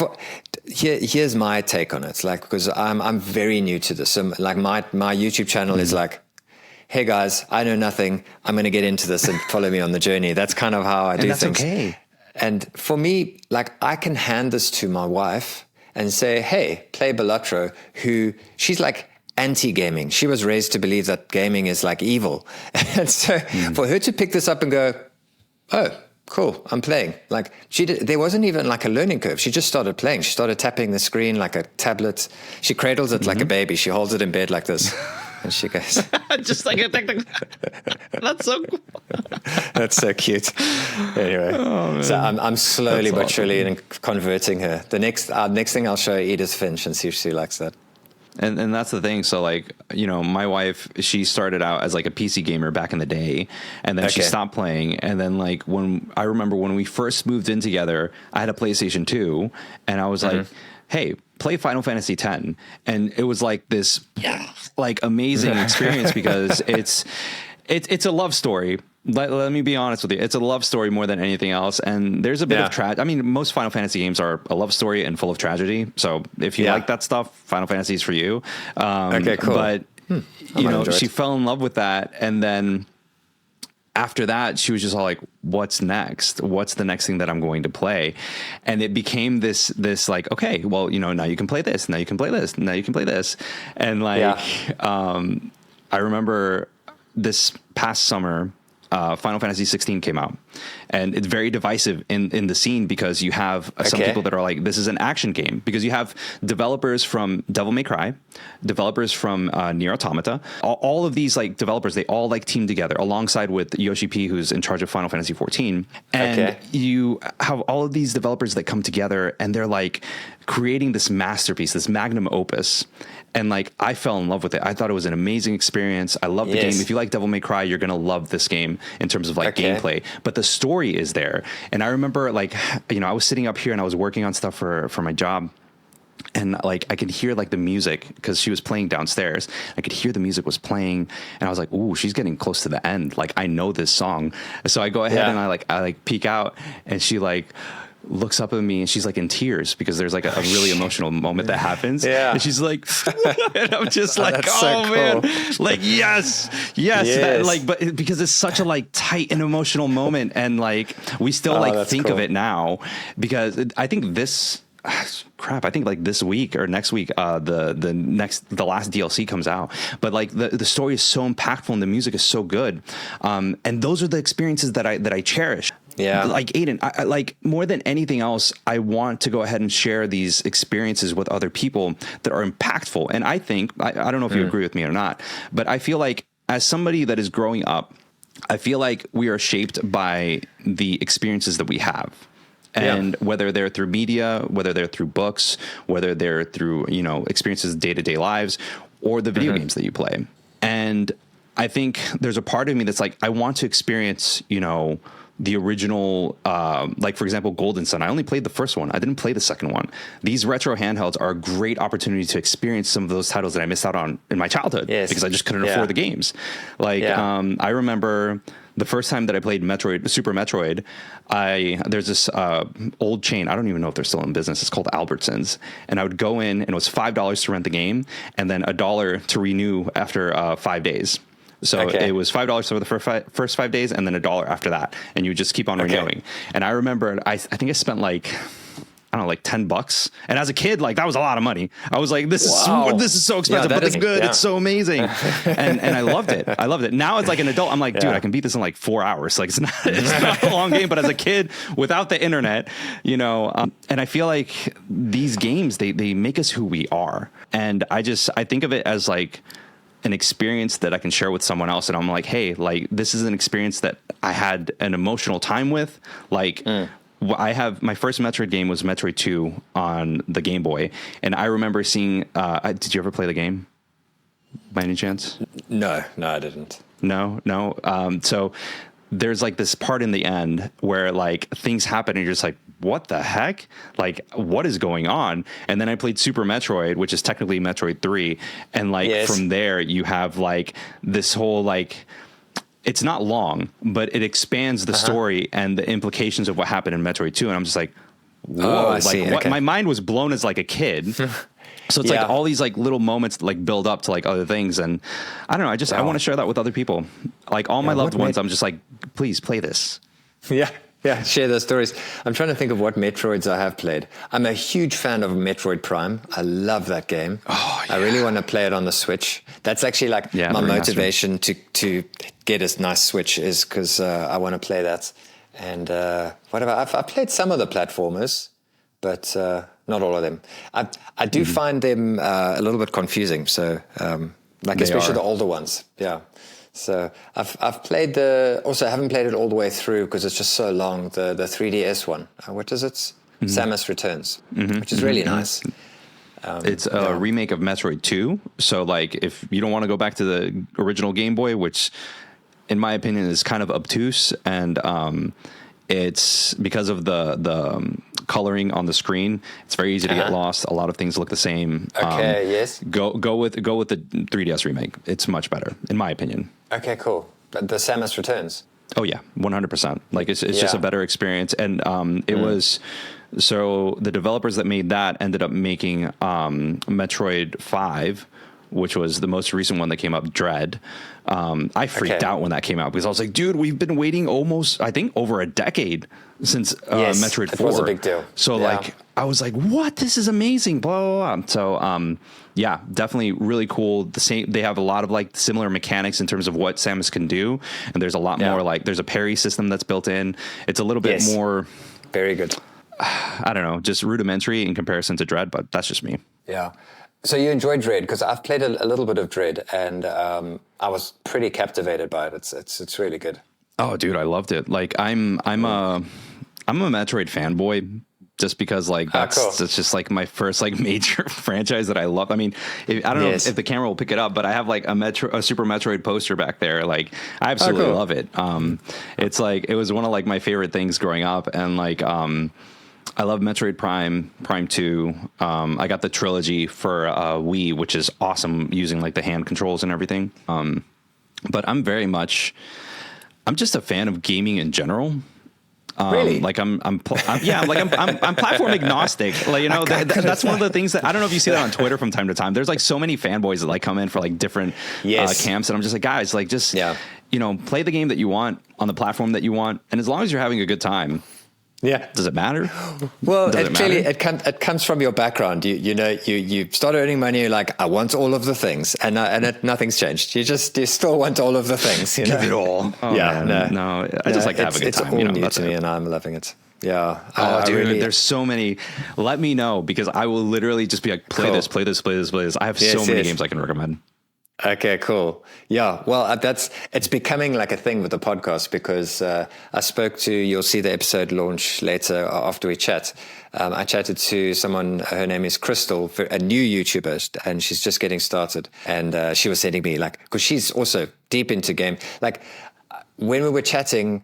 here's my take on it. Like, because I'm very new to this. So like my YouTube channel is like, hey guys, I know nothing. I'm going to get into this and follow me on the journey. That's kind of how I do things. Okay. And for me, like, I can hand this to my wife and say, hey, play Balatro, who she's like anti-gaming. She was raised to believe that gaming is like evil. And so for her to pick this up and go, oh, cool, I'm playing. Like, there wasn't even like a learning curve. She just started playing. She started tapping the screen like a tablet. She cradles it like a baby. She holds it in bed like this. And she goes, just like a that's so cool. That's so cute. Anyway, so I'm slowly but surely converting her. The next thing I'll show Edith Finch and see if she likes that. And that's the thing. So, like, you know, my wife, she started out as like a PC gamer back in the day, and then she stopped playing. And then, like, I remember when we first moved in together, I had a PlayStation 2, and I was like, hey, play Final Fantasy X. And it was like this like amazing experience because it's a love story. Let me be honest with you. It's a love story more than anything else. And there's a bit of tragedy. I mean, most Final Fantasy games are a love story and full of tragedy. So if you like that stuff, Final Fantasy is for you. Okay, cool. But, you know, she fell in love with that. And then after that, she was just all like, what's next? What's the next thing that I'm going to play? And it became this like, okay, well, you know, now you can play this. Now you can play this. Now you can play this. And like, I remember this past summer, Final Fantasy 16 came out, and it's very divisive in the scene because you have some people that are like, this is an action game, because you have developers from Devil May Cry, developers from Nier Automata, all of these like developers, they all like team together alongside with Yoshi P, who's in charge of Final Fantasy 14. And you have all of these developers that come together and they're like creating this masterpiece, this magnum opus. And like, I fell in love with it. I thought it was an amazing experience. I love the game. If you like Devil May Cry, you're going to love this game in terms of like gameplay, but the story is there. And I remember, like, you know, I was sitting up here and I was working on stuff for my job. And like, I could hear like the music because she was playing downstairs. I could hear the music was playing and I was like, ooh, she's getting close to the end. Like, I know this song. So I go ahead and I peek out, and she like looks up at me and she's like in tears because there's like a really emotional moment that happens. And she's like, and I'm just like, oh so man, like, yes. That, like, but because it's such a like tight and emotional moment. And like, we still like think of it now because I think this, I think like this week or next week, the last DLC comes out, but like the story is so impactful and the music is so good. And those are the experiences that I cherish. Yeah. Like Aiden, I like more than anything else, I want to go ahead and share these experiences with other people that are impactful. And I think, I don't know if you agree with me or not, but I feel like as somebody that is growing up I feel like we are shaped by the experiences that we have. And whether they're through media, whether they're through books, whether they're through, experiences day-to-day lives, or the video games that you play. And I think there's a part of me that's like, I want to experience, the original, like, for example, Golden Sun. I only played the first one. I didn't play the second one. These retro handhelds are a great opportunity to experience some of those titles that I missed out on in my childhood because I just couldn't afford the games. Like, I remember the first time that I played Super Metroid, there's this old chain. I don't even know if they're still in business. It's called Albertsons. And I would go in, and it was $5 to rent the game, and then $1 to renew after 5 days. So it was $5 for the first 5 days, and then $1 after that, and you just keep on renewing. And I remember, I think I spent like $10. And as a kid, like, that was a lot of money. I was like, this is so expensive, but it's good. It's so amazing. and I loved it. I loved it. Now it's like an adult, I'm like, dude, I can beat this in like 4 hours. Like, it's not a long game, but as a kid without the internet, and I feel like these games, they make us who we are. And I think of it as like an experience that I can share with someone else. And I'm like, hey, like, this is an experience that I had an emotional time with. Like, I have my first Metroid game was Metroid 2 on the Game Boy. And I remember seeing, did you ever play the game by any chance? No, I didn't. No. So there's like this part in the end where like things happen and you're just like, what the heck? Like, what is going on? And then I played Super Metroid, which is technically Metroid 3. And like, from there you have like this whole, like, it's not long, but it expands the story and the implications of what happened in Metroid 2. And I'm just like, whoa, my mind was blown as like a kid. So it's like all these like little moments like build up to like other things. And I don't know, I want to share that with other people. Like all my loved ones, I'm just like, please play this. Yeah, share those stories. I'm trying to think of what Metroids I have played. I'm a huge fan of Metroid Prime. I love that game. I really want to play it on the Switch. That's actually like my motivation to get a nice Switch is because I want to play that. And whatever, I've played some of the platformers, but not all of them. I do find them a little bit confusing. So especially the older ones. Yeah. So I've played also I haven't played it all the way through because it's just so long. The 3DS one, what is it? Samus Returns, which is really nice. It's a remake of Metroid 2. So like, if you don't want to go back to the original Game Boy, which in my opinion is kind of obtuse, and it's because of the coloring on the screen, it's very easy to get lost. A lot of things look the same. Go with the 3DS remake. It's much better, in my opinion. Okay, cool. But the Samus Returns. Oh yeah, 100%. Like it's just a better experience, and it was. So the developers that made that ended up making Metroid 5, which was the most recent one that came up, Dread. I freaked out when that came out because I was like, dude, we've been waiting almost, I think, over a decade since Metroid 4. It was a big deal. So like, I was like, what? This is amazing. Blah, blah, blah. So yeah, definitely really cool. They have a lot of like similar mechanics in terms of what Samus can do. And there's a lot more like, there's a parry system that's built in. It's a little bit more. Very good. I don't know, just rudimentary in comparison to Dread, but that's just me. Yeah. So you enjoyed Dread because I've played a little bit of Dread and I was pretty captivated by it. It's really good. Oh, dude, I loved it. Like I'm a Metroid fanboy just because like that's just like my first like major franchise that I love. I mean, I don't know if the camera will pick it up, but I have like a Super Metroid poster back there. Like I absolutely love it. It's like it was one of like my favorite things growing up, and like I love Metroid Prime 2. I got the trilogy for Wii, which is awesome using like the hand controls and everything. But I'm just a fan of gaming in general. Really? Like I'm platform agnostic. Like, that's one of the things that I don't know if you see that on Twitter from time to time. There's like so many fanboys that like come in for like different camps, and I'm just like, guys, like just play the game that you want on the platform that you want, and as long as you're having a good time. Yeah. Does it matter? Well, it comes from your background. You start earning money. You're like, I want all of the things, and nothing's changed. You still want all of the things. Give it all. Oh, no. I just like to have a good time. It's all new to me, and I'm loving it. Yeah. Oh, dude, there's so many. Let me know because I will literally just be like, play this. I have so many games I can recommend. Okay, cool. Yeah, well, it's becoming like a thing with the podcast because I spoke to, you'll see the episode launch later after we chat. I chatted to someone, her name is Crystal, a new YouTuber, and she's just getting started. And she was sending me like, because she's also deep into game. Like when we were chatting,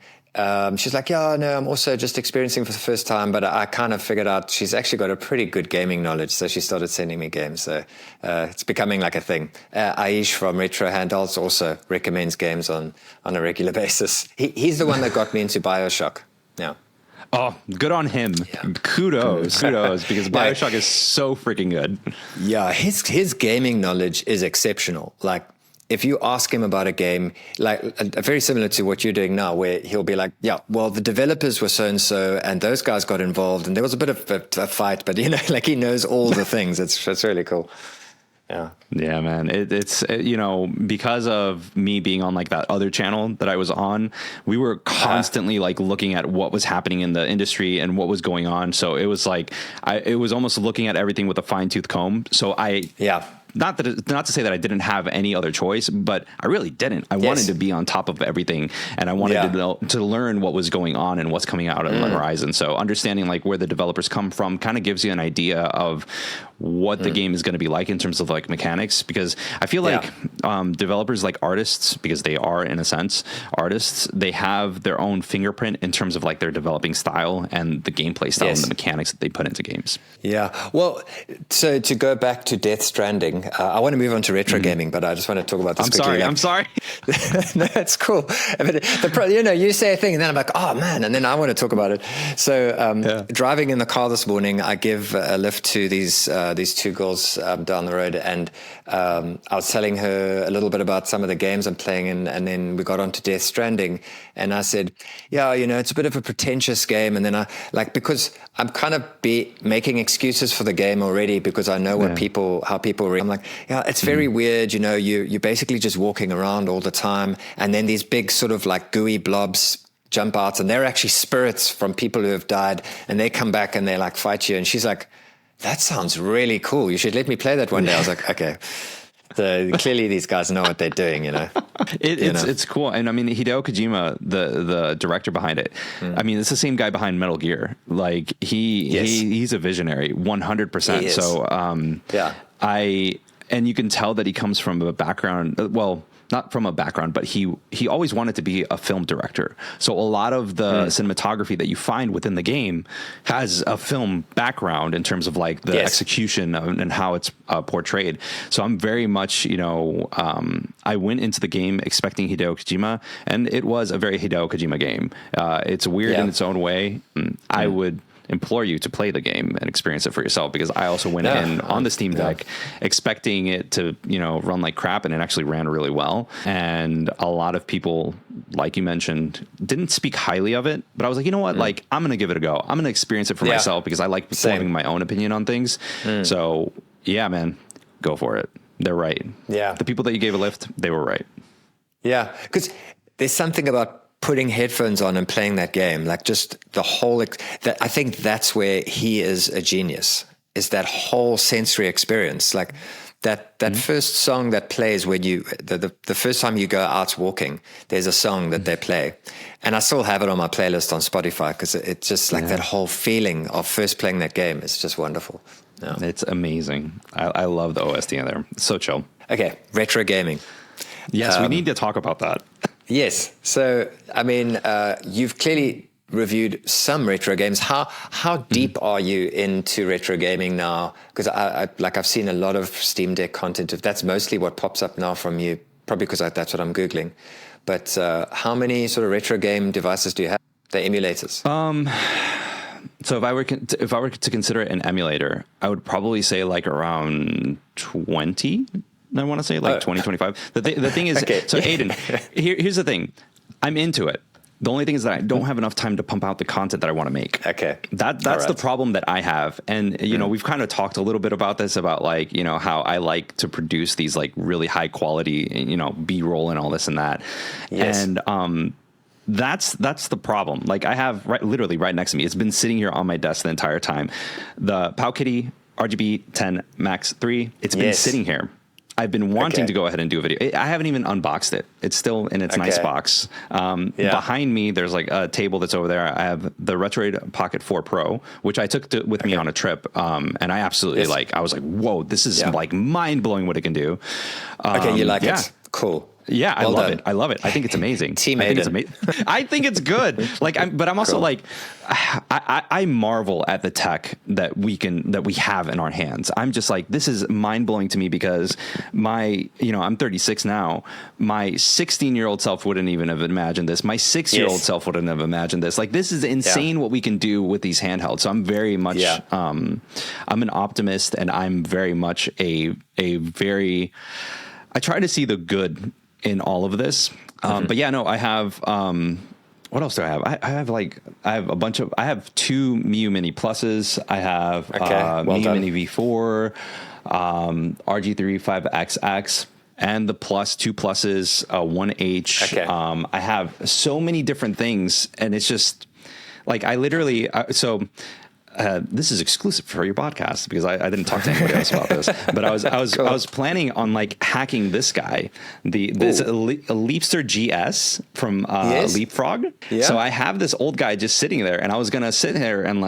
she's like, yeah, no, I'm also just experiencing for the first time, but I kind of figured out she's actually got a pretty good gaming knowledge. So she started sending me games. So it's becoming like a thing. Aish from Retro Handhelds also recommends games on a regular basis. He's the one that got me into BioShock. Yeah. Oh, good on him. Yeah. Kudos, because BioShock is so freaking good. Yeah, his gaming knowledge is exceptional. Like, if you ask him about a game, like very similar to what you're doing now, where he'll be like, yeah, well, the developers were so-and-so, and those guys got involved, and there was a bit of a fight, but, you know, like he knows all the things. It's really cool. Yeah. Yeah, man. It's you know, because of me being on like that other channel that I was on, we were constantly like looking at what was happening in the industry and what was going on. So it was like, it was almost looking at everything with a fine tooth comb. So not to say that I didn't have any other choice, but I really didn't. I wanted to be on top of everything, and I wanted to learn what was going on and what's coming out on the horizon. So understanding like where the developers come from kind of gives you an idea of what the game is going to be like in terms of like mechanics, because I feel like developers, like artists, because they are in a sense artists, they have their own fingerprint in terms of like their developing style and the gameplay style and the mechanics that they put into games. Yeah. Well, so to go back to Death Stranding, I want to move on to retro gaming, but I just want to talk about this quickly. I'm sorry. No, it's cool. I mean, you know, you say a thing and then I'm like, oh man, and then I want to talk about it. So driving in the car this morning, I give a lift to these two girls down the road, and I was telling her a little bit about some of the games I'm playing, and then we got on to Death Stranding, and I said, yeah, you know, it's a bit of a pretentious game, and then I, like, because I'm kind of making excuses for the game already because I know how people I'm like, yeah, it's very weird, you know, you're basically just walking around all the time, and then these big sort of like gooey blobs jump out, and they're actually spirits from people who have died, and they come back and they like fight you, and she's like, that sounds really cool. You should let me play that one day. I was like, okay. So clearly these guys know what they're doing, you know. It's cool. And I mean, Hideo Kojima, the director behind it, I mean, it's the same guy behind Metal Gear. Like he's a visionary, 100%. So and you can tell that he comes from a background, well, not from a background, but he always wanted to be a film director. So a lot of the cinematography that you find within the game has a film background in terms of like the execution and how it's portrayed. So I'm very much, you know, I went into the game expecting Hideo Kojima, and it was a very Hideo Kojima game. It's weird in its own way. I would implore you to play the game and experience it for yourself, because I also went in on the Steamdeck expecting it to, you know, run like crap, and it actually ran really well. And a lot of people, like you mentioned, didn't speak highly of it, but I was like, you know what, like, I'm going to give it a go. I'm going to experience it for myself, because I like forming my own opinion on things. So yeah, man, go for it. They're right. Yeah. The people that you gave a lift, they were right. Yeah. Because there's something about putting headphones on and playing that game, like just the whole, that I think that's where he is a genius, is that whole sensory experience. Like that first song that plays when you, the first time you go out walking, there's a song that they play. And I still have it on my playlist on Spotify, because it's just like that whole feeling of first playing that game is just wonderful. Yeah. It's amazing. I love the OST in there. It's so chill. Okay. Retro gaming. Yes, we need to talk about that. Yes. So, I mean, you've clearly reviewed some retro games. How deep are you into retro gaming now? Because I've seen a lot of Steamdeck content. That's mostly what pops up now from you, probably because that's what I'm Googling. But how many sort of retro game devices do you have? The emulators? So if I were to consider it an emulator, I would probably say like around 20. I want to say like 20, 25. The thing is, so Aiden, here's the thing. I'm into it. The only thing is that I don't have enough time to pump out the content that I want to make. Okay. That's the problem that I have. And, you know, we've kind of talked a little bit about this, about like, you know, how I like to produce these like really high quality, you know, B-roll and all this and that. Yes. And, that's the problem. Like I have literally right next to me, it's been sitting here on my desk the entire time, the Powkitty RGB 10 Max 3. It's been sitting here. I've been wanting to go ahead and do a video. I haven't even unboxed it. It's still in its nice box. Behind me, there's like a table that's over there. I have the Metroid Pocket 4 Pro, which I took with me on a trip. And I absolutely I was like, whoa, this is like mind blowing what it can do. You like it? Cool. Yeah, I love it. I love it. I think it's amazing. I think it's good. But I'm also I marvel at the tech that we have in our hands. I'm just like, this is mind blowing to me because I'm 36 now. My 16-year-old self wouldn't even have imagined this. My 6-year-old self wouldn't have imagined this. Like, this is insane what we can do with these handhelds. So I'm very much, I'm an optimist, and I'm very much I try to see the good in all of this. But I have, what else do I have? I have 2 Miu Mini Pluses. I have Miu Mini V4, RG3 5XX, and the two pluses, 1H. I have so many different things, and it's just like, I literally, this is exclusive for your podcast because I didn't talk to anybody else about this, but I was planning on hacking this guy, this Leapster GS from Leapfrog. Yeah. So I have this old guy just sitting there, and I was gonna sit here and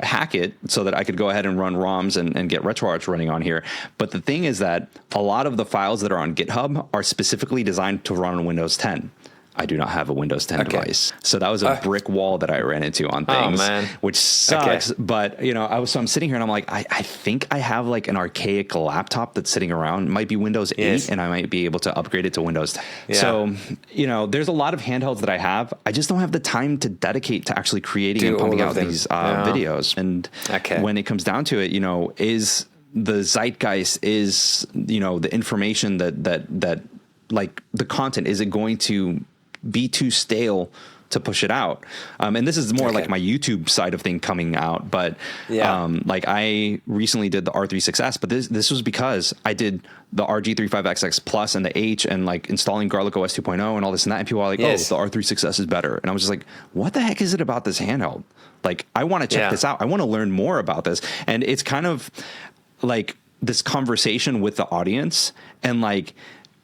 hack it so that I could go ahead and run ROMs and get RetroArch running on here. But the thing is that a lot of the files that are on GitHub are specifically designed to run on Windows 10. I do not have a Windows 10 device. So that was a brick wall that I ran into on things, which sucks. But, I'm sitting here and I'm like, I think I have an archaic laptop that's sitting around. It might be Windows 8 and I might be able to upgrade it to Windows 10. Yeah. So, there's a lot of handhelds that I have. I just don't have the time to dedicate to actually creating and pumping out these videos. And when it comes down to it, is the zeitgeist, is, the information that the content, is it going to be too stale to push it out? And this is more like my YouTube side of thing coming out. But I recently did the R36S, but this was because I did the RG35XX Plus and the H and installing Garlic OS 2.0 and all this and that. And people are like, oh, the R36S is better. And I was just like, what the heck is it about this handheld? I want to check this out. I want to learn more about this. And it's kind of like this conversation with the audience and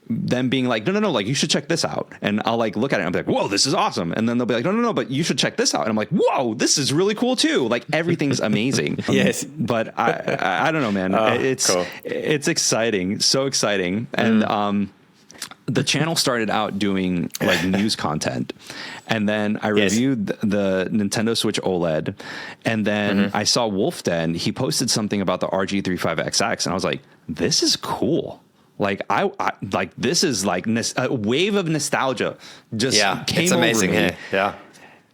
them being like, no, you should check this out. And I'll look at it and I'll be like, whoa, this is awesome. And then they'll be like, no, but you should check this out. And I'm like, whoa, this is really cool too. Everything's amazing. Yes. But I don't know, man. It's exciting. So exciting. And, the channel started out doing news content, and then I reviewed the Nintendo Switch OLED, and then I saw Wolf Den. He posted something about the RG35XX, and I was like, this is cool. This is a wave of nostalgia just came it's amazing, over me. Yeah.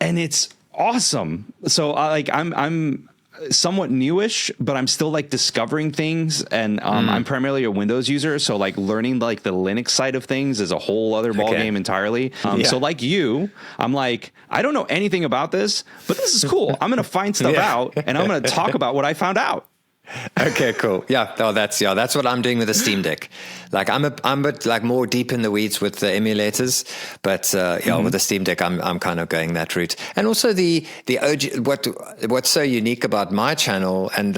And it's awesome. So I'm somewhat newish, but I'm still discovering things. And I'm primarily a Windows user. So learning the Linux side of things is a whole other ballgame entirely. So you, I'm I don't know anything about this, but this is cool. I'm going to find stuff out and I'm going to talk about what I found out. Okay, cool. Yeah. Oh, that's what I'm doing with the Steamdeck. I'm a bit more deep in the weeds with the emulators, but with the Steamdeck, I'm kind of going that route. And also the OG, what's so unique about my channel, and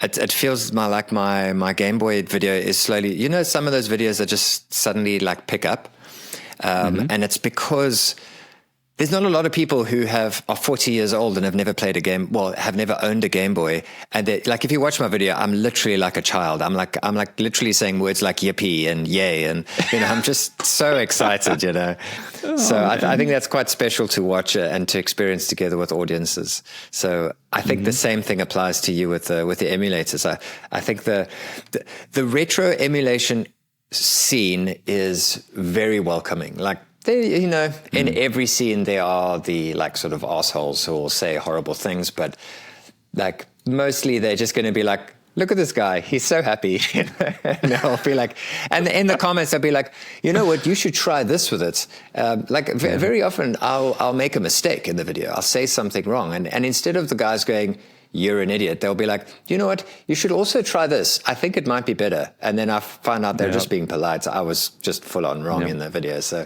it feels my Game Boy video is slowly, some of those videos that just suddenly pick up, and it's because there's not a lot of people who are 40 years old and have never played a game, have never owned a Game Boy. And if you watch my video, I'm literally like a child. I'm literally saying words like yippee and yay. And, I'm just so excited, So I think that's quite special to watch and to experience together with audiences. So I think the same thing applies to you with the emulators. I think the retro emulation scene is very welcoming. In every scene there are the sort of assholes who will say horrible things, but mostly they're just going to be like, look at this guy, he's so happy. And they'll be and in the comments they'll be like, you know what, you should try this with it. Very often I'll make a mistake in the video. I'll say something wrong, and instead of the guys going, you're an idiot, they'll be like, you know what, you should also try this. I think it might be better. And then I find out they're just being polite. I was just full on wrong in the video. So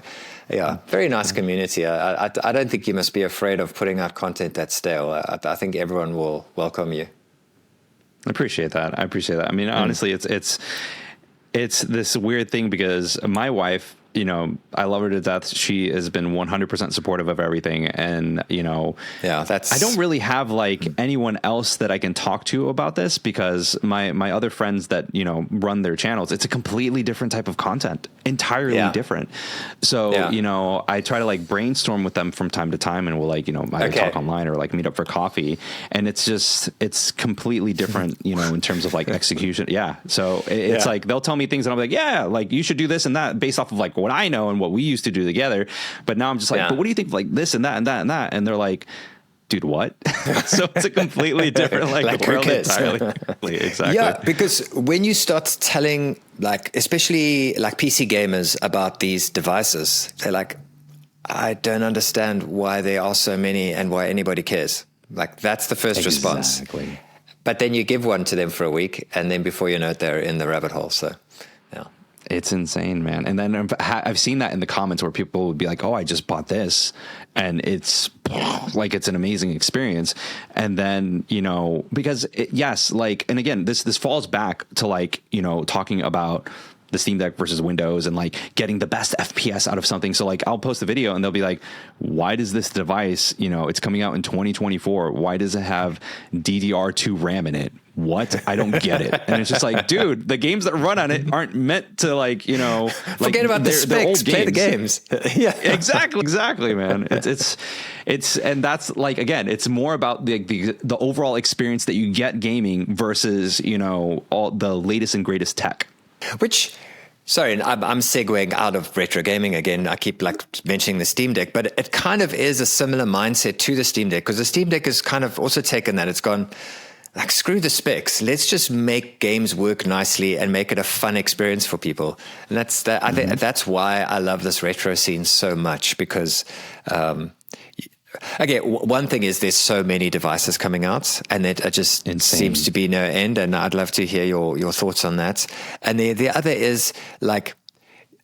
very nice community. I don't think you must be afraid of putting out content that's stale. I think everyone will welcome you. I appreciate that. I mean, honestly, it's this weird thing because my wife, you know, I love her to death. She has been 100% supportive of everything. And, you know, I don't really have like anyone else that I can talk to about this because my other friends that, you know, run their channels, it's a completely different type of content, entirely different. So, you know, I try to like brainstorm with them from time to time and we'll like, you know, either talk online or like meet up for coffee. And it's completely different, you know, in terms of like execution. Yeah. So it's like, they'll tell me things and I'm like, like you should do this and that based off of like what I know and what we used to do together. But now I'm just like, but what do you think of like this and that and that and that? And they're like, dude, what? So it's a completely different like world entirely. Exactly. Yeah, because when you start telling like, especially like PC gamers about these devices, they're like, I don't understand why there are so many and why anybody cares. Like that's the first response. But then you give one to them for a week and then before you know it, they're in the rabbit hole. So it's insane, man. And then I've seen that in the comments where people would be like, oh, I just bought this. And it's like, it's an amazing experience. And then, you know, because yes, like, and again, this falls back to like, you know, talking about the Steam Deck versus Windows and like getting the best FPS out of something. So like I'll post a video and they'll be like, why does this device, you know, it's coming out in 2024. Why does it have DDR2 RAM in it? What? I don't get it. And it's just like, dude, the games that run on it aren't meant to like, you know, like forget about the specs, play the games. Exactly, man. It's, and that's like, again, it's more about the overall experience that you get gaming versus, you know, all the latest and greatest tech. Which, sorry, I'm segueing out of retro gaming again. I keep like mentioning the Steam Deck, but it kind of is a similar mindset to the Steam Deck because the Steam Deck has kind of also taken that. It's gone like, screw the specs. Let's just make games work nicely and make it a fun experience for people. And that's that. I think that's why I love this retro scene so much because, again, one thing is there's so many devices coming out and it just seems to be no end. And I'd love to hear your thoughts on that. And the other is like,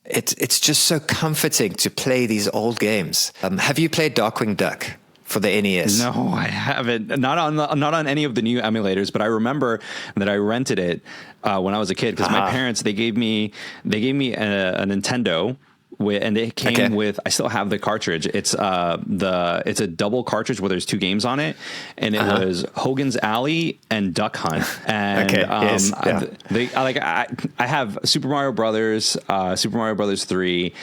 it's just so comforting to play these old games. Have you played Darkwing Duck for the NES? No, I haven't. Not on any of the new emulators, but I remember that I rented it when I was a kid because my parents, they gave me a Nintendo. And it came with, I still have the cartridge. It's a double cartridge where there's two games on it, and it was Hogan's Alley and Duck Hunt. And I have Super Mario Brothers, Super Mario Brothers 3,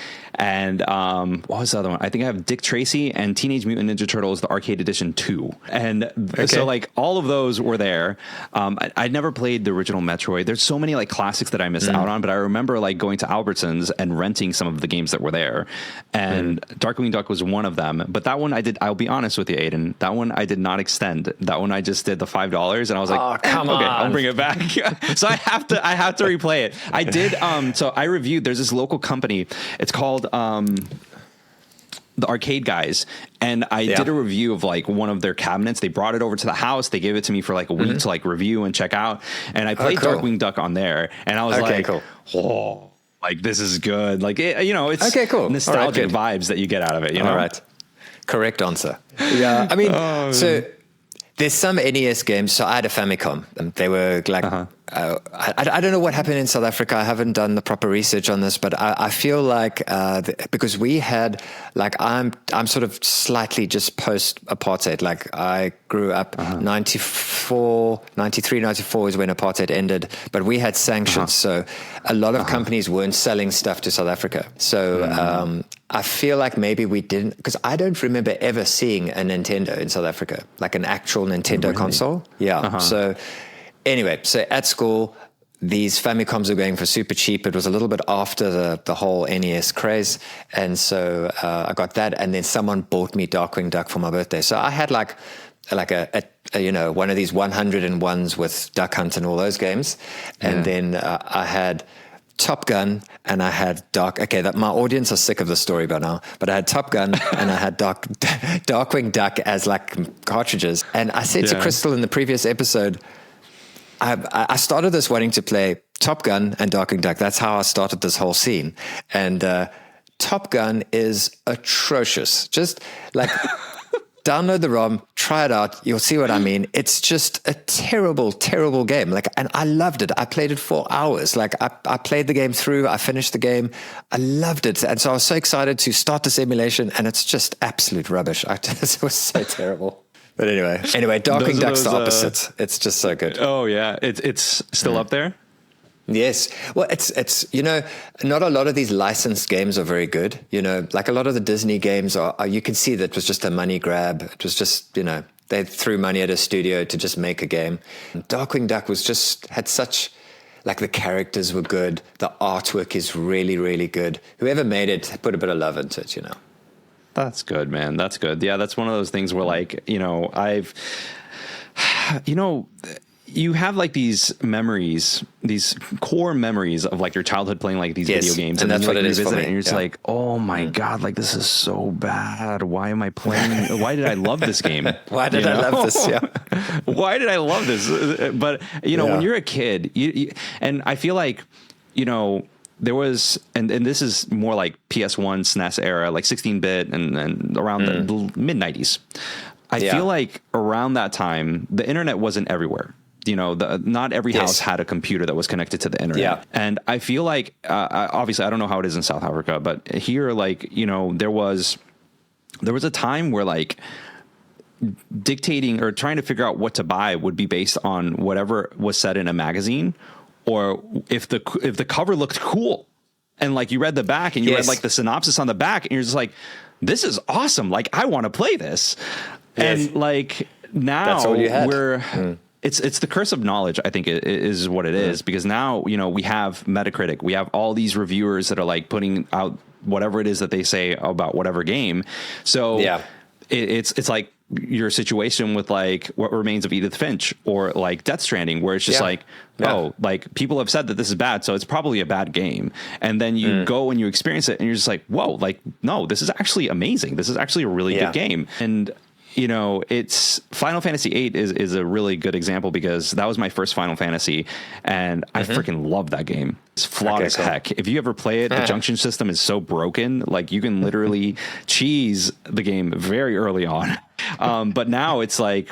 and what was the other one? I think I have Dick Tracy and Teenage Mutant Ninja Turtles, the arcade edition 2. And so like all of those were there. I never played the original Metroid. There's so many like classics that I missed out on, but I remember like going to Albertsons and renting some of the games that were there, and Darkwing Duck was one of them. But that one I'll be honest with you, Aiden, that one I did not extend. That one I just did the $5 and I was like, oh, come on. I'll bring it back. So I have to replay it. I did. So I reviewed, there's this local company. It's called, the Arcade Guys, and I did a review of like one of their cabinets. They brought it over to the house. They gave it to me for like a week to like review and check out. And I played Darkwing Duck on there, and I was oh, like this is good. Like you know, it's nostalgic vibes that you get out of it. You know, all right. Correct answer. Yeah, I mean, so there's some NES games. So I had a Famicom, and they were like, I don't know what happened in South Africa. I haven't done the proper research on this, but I feel like because we had like I'm sort of slightly just post apartheid. Like I grew up 94, 93, 94 is when apartheid ended, but we had sanctions, so a lot of companies weren't selling stuff to South Africa. So I feel like maybe we didn't, because I don't remember ever seeing a Nintendo in South Africa, like an actual Nintendo console. Yeah. So anyway, so at school, these Famicoms were going for super cheap. It was a little bit after the whole NES craze. And so I got that. And then someone bought me Darkwing Duck for my birthday. So I had like a you know, one of these 101s with Duck Hunt and all those games. And then I had Top Gun and I had my audience are sick of the story by now, but I had Top Gun and I had Darkwing Duck as like cartridges. And I said to Crystal in the previous episode, I started this wanting to play Top Gun and Darkwing Duck. That's how I started this whole scene. And Top Gun is atrocious. Just like download the ROM, try it out. You'll see what I mean. It's just a terrible, terrible game. Like, and I loved it. I played it for hours. Like, I played the game through. I finished the game. I loved it. And so I was so excited to start this emulation, and it's just absolute rubbish. It was so terrible. But anyway, Darkwing Duck's the opposite. It's just so good. Oh yeah, it's still up there. Yes. Well, it's not a lot of these licensed games are very good. Like a lot of the Disney games are you can see that it was just a money grab. It was just, they threw money at a studio to just make a game. Darkwing Duck had such, like, the characters were good. The artwork is really, really good. Whoever made it put a bit of love into it, That's good, man. That's good. Yeah, that's one of those things where, like, you have like these memories, these core memories of like your childhood playing like these video games, and that's what it is for me. And you're just like, oh my God, like this is so bad. Why am I playing? Why did I love this game? Why did I love this? Yeah. Why did I love this? But when you're a kid, you and I feel like, there was, and this is more like PS1, SNES era, like 16-bit and around the mid 90s. I feel like around that time, the internet wasn't everywhere. Not every house had a computer that was connected to the internet. Yeah. And I feel like, obviously, I don't know how it is in South Africa, but here, like, there was a time where, like, dictating or trying to figure out what to buy would be based on whatever was said in a magazine, or if the cover looked cool, and like you read the back and you read like the synopsis on the back, and you're just like, this is awesome. Like, I want to play this. Yes. And like now that's all you had. It's the curse of knowledge, I think, is what it is, because now, we have Metacritic. We have all these reviewers that are like putting out whatever it is that they say about whatever game. So it's like your situation with like What Remains of Edith Finch or like Death Stranding, where it's just like, oh, like people have said that this is bad, so it's probably a bad game. And then you go and you experience it and you're just like, whoa, like, no, this is actually amazing. This is actually a really good game. And it's Final Fantasy VIII is a really good example, because that was my first Final Fantasy, and I freaking love that game. It's flawed as heck. If you ever play it, the junction system is so broken, like you can literally cheese the game very early on. But now it's like,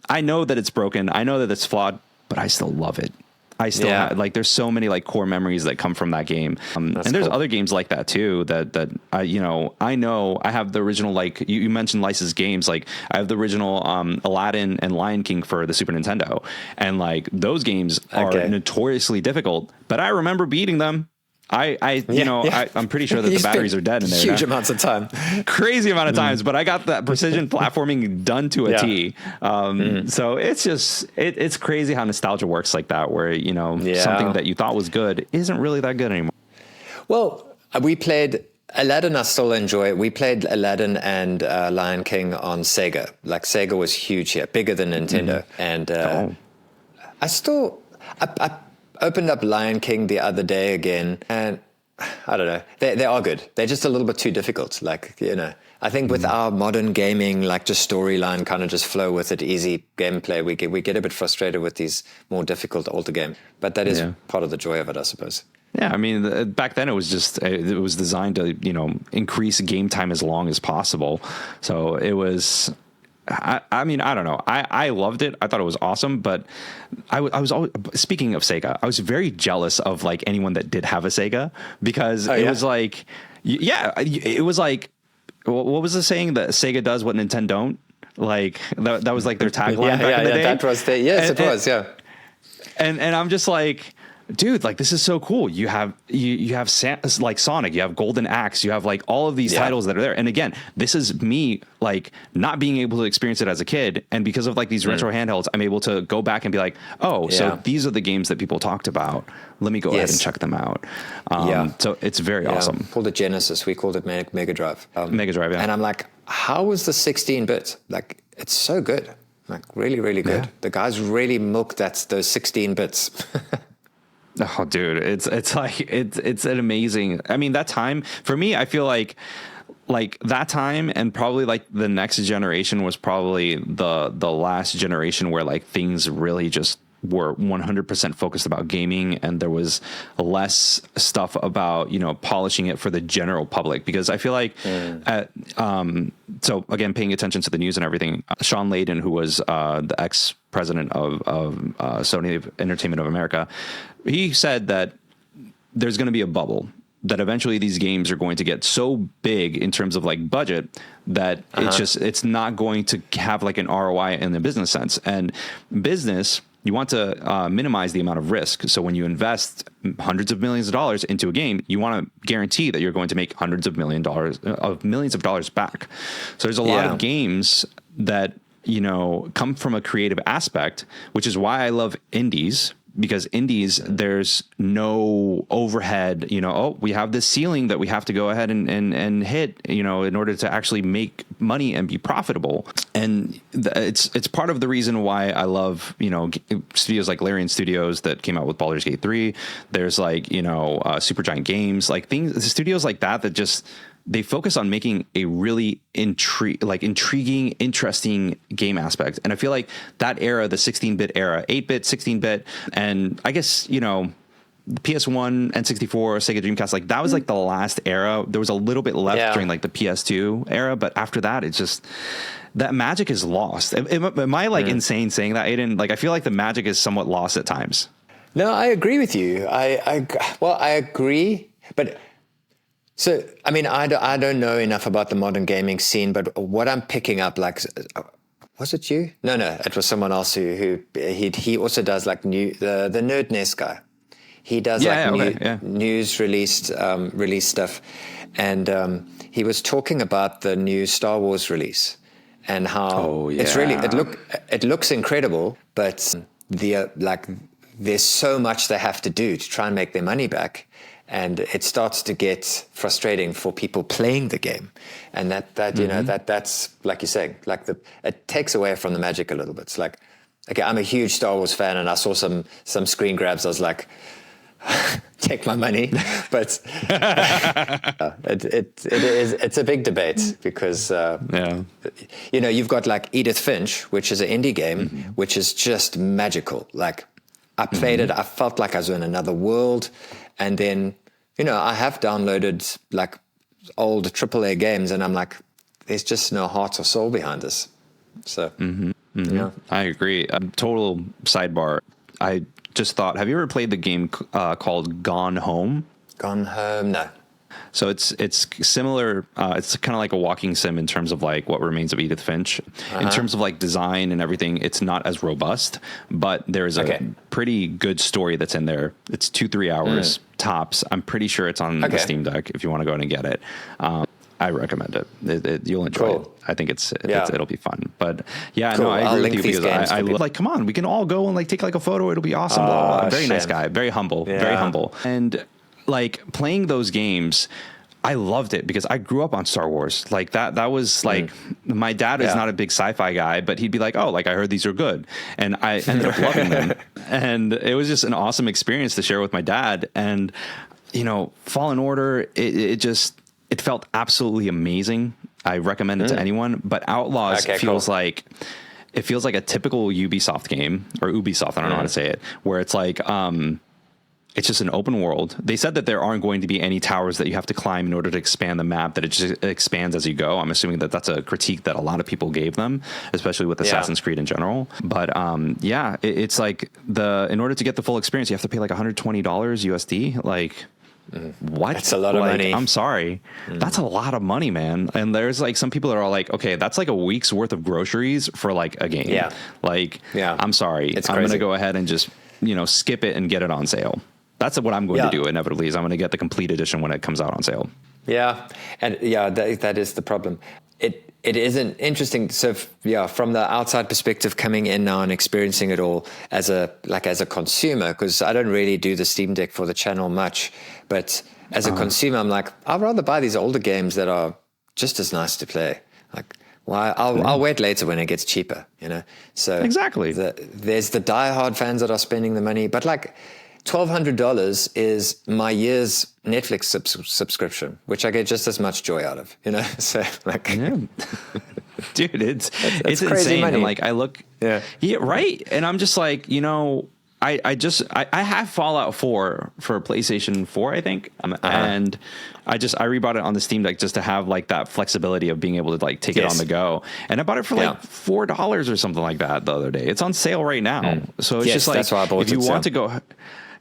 I know that it's broken, I know that it's flawed, but I still love it. I still have, like, there's so many like core memories that come from that game. And there's other games like that too, that I know I have the original, like you mentioned licensed games. Like I have the original Aladdin and Lion King for the Super Nintendo. And like those games are notoriously difficult, but I remember beating them. I'm pretty sure that the batteries are dead in there. Huge amounts of time. Crazy amount of times, but I got that precision platforming done to a T. So it's just, it's crazy how nostalgia works like that, where, something that you thought was good isn't really that good anymore. Well, we played Aladdin. I still enjoy it. We played Aladdin and Lion King on Sega. Like, Sega was huge here, bigger than Nintendo. And I opened up Lion King the other day again, and I don't know, they are good. They're just a little bit too difficult. Like, I think with our modern gaming, like just storyline, kind of just flow with it, easy gameplay, we get a bit frustrated with these more difficult older games. But that is part of the joy of it, I suppose. Yeah, I mean, back then it was designed to, increase game time as long as possible. So it was, I mean, I don't know. I loved it. I thought it was awesome, but I was always, speaking of Sega, I was very jealous of like anyone that did have a Sega, because it was like, it was like, what was the saying that Sega does what Nintendo don't? Like that was like their tagline back in the day. That was it was. And I'm just like, dude, like, this is so cool. You have like Sonic, you have Golden Axe, you have like all of these titles that are there. And again, this is me like not being able to experience it as a kid, and because of like these retro handhelds, I'm able to go back and be like, so these are the games that people talked about. Let me go ahead and check them out. So it's very awesome. Called it Genesis. We called it Mega Drive. Mega Drive, yeah. And I'm like, how was the 16-bit? Like, it's so good. Like, really, really good. The guys really milked those 16 bits. Oh, dude, it's like it's an amazing. I mean, that time for me, I feel like that time, and probably like the next generation was probably the last generation where like things really just were 100% focused about gaming, and there was less stuff about, polishing it for the general public. Because I feel like, so again, paying attention to the news and everything, Sean Layden, who was the ex-president of Sony Entertainment of America, he said that there's going to be a bubble, that eventually these games are going to get so big in terms of like budget that it's not going to have like an ROI in the business sense. And business, you want to minimize the amount of risk. So when you invest hundreds of millions of dollars into a game, you want to guarantee that you're going to make hundreds of millions of dollars back. So there's a lot of games that, come from a creative aspect, which is why I love indies. Because indies, there's no overhead, we have this ceiling that we have to go ahead and hit, in order to actually make money and be profitable. And it's part of the reason why I love, studios like Larian Studios that came out with Baldur's Gate 3. There's like, Supergiant Games, like studios like that just, they focus on making a really intriguing, interesting game aspect. And I feel like that era, the 16-bit era, 8-bit, 16-bit, and I guess, PS1, N64, Sega Dreamcast, like that was like the last era. There was a little bit left during like the PS2 era, but after that, it's just, that magic is lost. Am I like insane saying that, Aiden? Like, I feel like the magic is somewhat lost at times. No, I agree with you. I agree, but... So, I mean, I don't know enough about the modern gaming scene, but what I'm picking up, like, was it you? No, it was someone else who he also does like the Nerd Nest guy. He does news release stuff, and he was talking about the new Star Wars release and how it's really it looks incredible, but there's so much they have to do to try and make their money back. And it starts to get frustrating for people playing the game, and that's like you're saying, like it takes away from the magic a little bit. It's like, okay, I'm a huge Star Wars fan, and I saw some screen grabs. I was like, take my money, but it's a big debate because you've got like Edith Finch, which is an indie game, which is just magical. Like I played it, I felt like I was in another world. And then, I have downloaded like old AAA games, and I'm like, there's just no heart or soul behind this. So, I agree. Total sidebar. I just thought, have you ever played the game called Gone Home? Gone Home? No. So it's similar. It's kind of like a walking sim in terms of like what remains of Edith Finch. In terms of like design and everything, it's not as robust, but there's a pretty good story that's in there. It's 2-3 hours tops. I'm pretty sure it's on the Steamdeck if you want to go in and get it. I recommend it. You'll enjoy it. I think it'll be fun. But I agree with you because I like, come on, we can all go and like take like a photo. It'll be awesome. Very nice guy. Very humble. Very humble. And like playing those games, I loved it because I grew up on Star Wars. Like that was like, my dad is not a big sci-fi guy, but he'd be like, oh, like I heard these are good. And I ended up loving them. And it was just an awesome experience to share with my dad. And, Fallen Order, it felt absolutely amazing. I recommend it to anyone, but Outlaws feels like a typical Ubisoft game, or Ubisoft, I don't know how to say it, where it's like, it's just an open world. They said that there aren't going to be any towers that you have to climb in order to expand the map, that it just expands as you go. I'm assuming that that's a critique that a lot of people gave them, especially with Assassin's Creed in general. But it's like in order to get the full experience, you have to pay like $120 USD. Like, what? That's a lot of money. I'm sorry. That's a lot of money, man. And there's like some people that are like, okay, that's like a week's worth of groceries for like a game. Yeah. Like, I'm sorry. I'm going to go ahead and just, skip it and get it on sale. That's what I'm going to do inevitably, is I'm going to get the complete edition when it comes out on sale. Yeah. And that is the problem. It is an interesting, so from the outside perspective, coming in now and experiencing it all as a consumer, because I don't really do the Steam Deck for the channel much, but as a consumer, I'm like, I'd rather buy these older games that are just as nice to play. Like, I'll wait later when it gets cheaper, So exactly. There's the diehard fans that are spending the money, but like $1,200 is my year's Netflix subscription, which I get just as much joy out of, So like, dude, it's crazy insane. Money. And like, I look, right. And I'm just like, I have Fallout 4 for PlayStation 4, I think. And I rebought it on the Steam Deck just to have like that flexibility of being able to like take it on the go. And I bought it for like $4 or something like that the other day. It's on sale right now. So it's just like, that's why I bought if you want to go,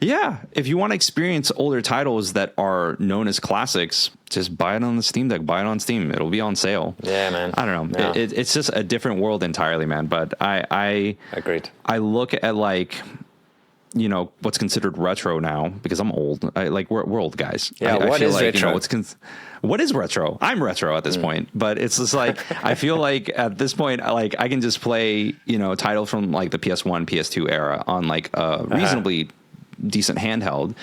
if you want to experience older titles that are known as classics, just buy it on the Steam Deck, buy it on Steam. It'll be on sale. Yeah, man. I don't know. Yeah. It's just a different world entirely, man. But I agreed. I look at like, you know, what's considered retro now, because I'm old. We're old guys. Yeah. I what feel is like, retro? You know, what is retro? I'm retro at this point, but it's just like, I feel like at this point, like I can just play, you know, titles from like the PS1, PS2 era on like a reasonably decent handheld.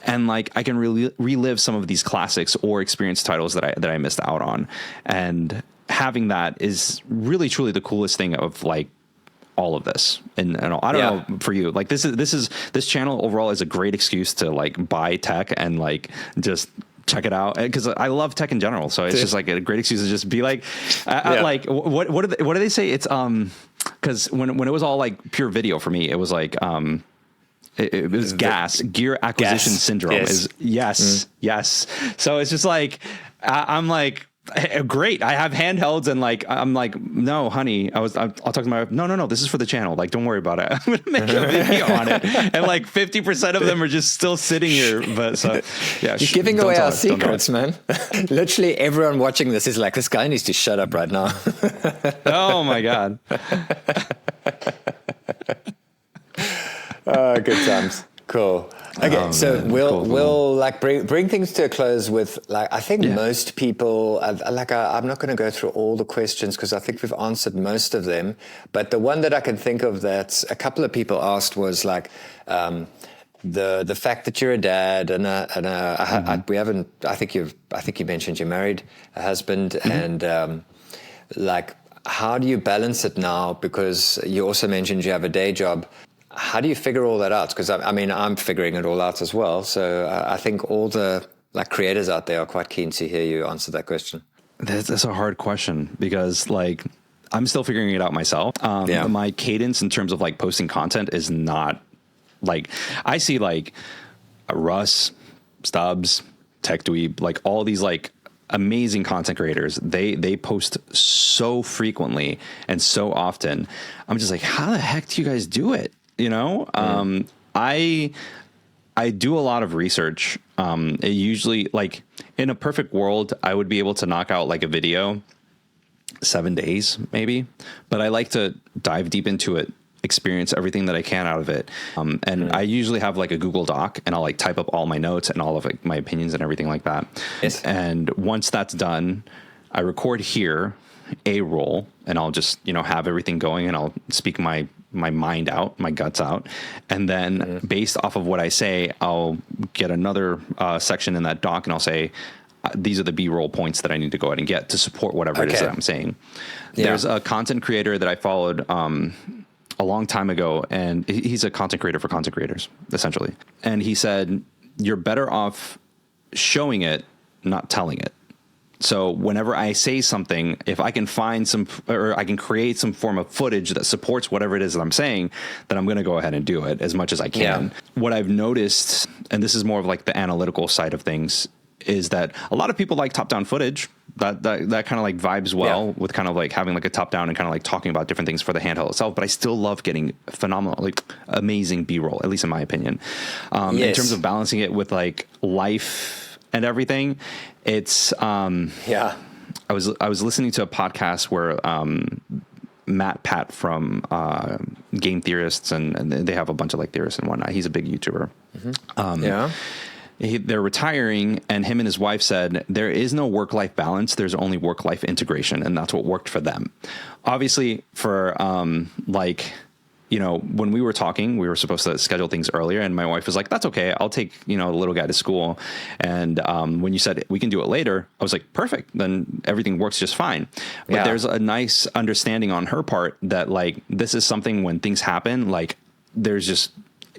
And like, I can relive some of these classics or experience titles that I missed out on. And having that is really, truly the coolest thing of like, all of this. And I don't know for you, like this channel overall is a great excuse to like buy tech and like just check it out, because I love tech in general. So it's just like a great excuse to just be like, like what do they say? It's because when it was all like pure video for me, it was like it was gear acquisition syndrome. Yes. So it's just like I'm like, great, I have handhelds, and like I'm like, no honey, I'll talk to my wife, no, this is for the channel, like don't worry about it, I'm gonna make a video on it. And like 50% of them are just still sitting here. But so you're giving away our secrets, man. Literally everyone watching this is like, this guy needs to shut up right now. Oh my god. Oh, good times. Cool. Okay, so we'll like bring things to a close with like, I think most people I'm not going to go through all the questions because I think we've answered most of them, but the one that I can think of that a couple of people asked was like the fact that you're a dad we haven't, I think you mentioned you're married, a husband, and like how do you balance it now, because you also mentioned you have a day job. How do you figure all that out? Because I mean, I'm figuring it all out as well. So I think all the like creators out there are quite keen to hear you answer that question. That's a hard question, because like I'm still figuring it out myself. My cadence in terms of like posting content is not like, I see like Russ, Stubbs, Tech Dweeb, like all these like amazing content creators. They post so frequently and so often. I'm just like, how the heck do you guys do it? You know, I do a lot of research. It usually, like in a perfect world, I would be able to knock out like a video 7 days maybe, but I like to dive deep into it, experience everything that I can out of it. And I usually have like a Google Doc, and I'll like type up all my notes and all of like my opinions and everything like that. Yes. And once that's done, I record here a roll, and I'll just, you know, have everything going, and I'll speak my mind out, my guts out. And then based off of what I say, I'll get another section in that doc, and I'll say, these are the B-roll points that I need to go ahead and get to support whatever it is that I'm saying. Yeah. There's a content creator that I followed a long time ago, and he's a content creator for content creators, essentially. And he said, you're better off showing it, not telling it. So whenever I say something, if I can find or I can create some form of footage that supports whatever it is that I'm saying, then I'm going to go ahead and do it as much as I can. Yeah. What I've noticed, and this is more of like the analytical side of things, is that a lot of people like top-down footage. That kind of like vibes well with kind of like having like a top-down and kind of like talking about different things for the handheld itself. But I still love getting phenomenal, like amazing B-roll, at least in my opinion. In terms of balancing it with like life and everything, it's I was listening to a podcast where Matt Pat from Game Theorists, and they have a bunch of like theorists and whatnot. He's a big YouTuber. They're retiring, and him and his wife said there is no work-life balance. There's only work-life integration, and that's what worked for them. Obviously, for like, you know, when we were talking, we were supposed to schedule things earlier, and my wife was like, that's okay, I'll take, you know, the little guy to school. And when you said we can do it later, I was like, perfect, then everything works just fine. But there's a nice understanding on her part that like, this is something when things happen, like there's just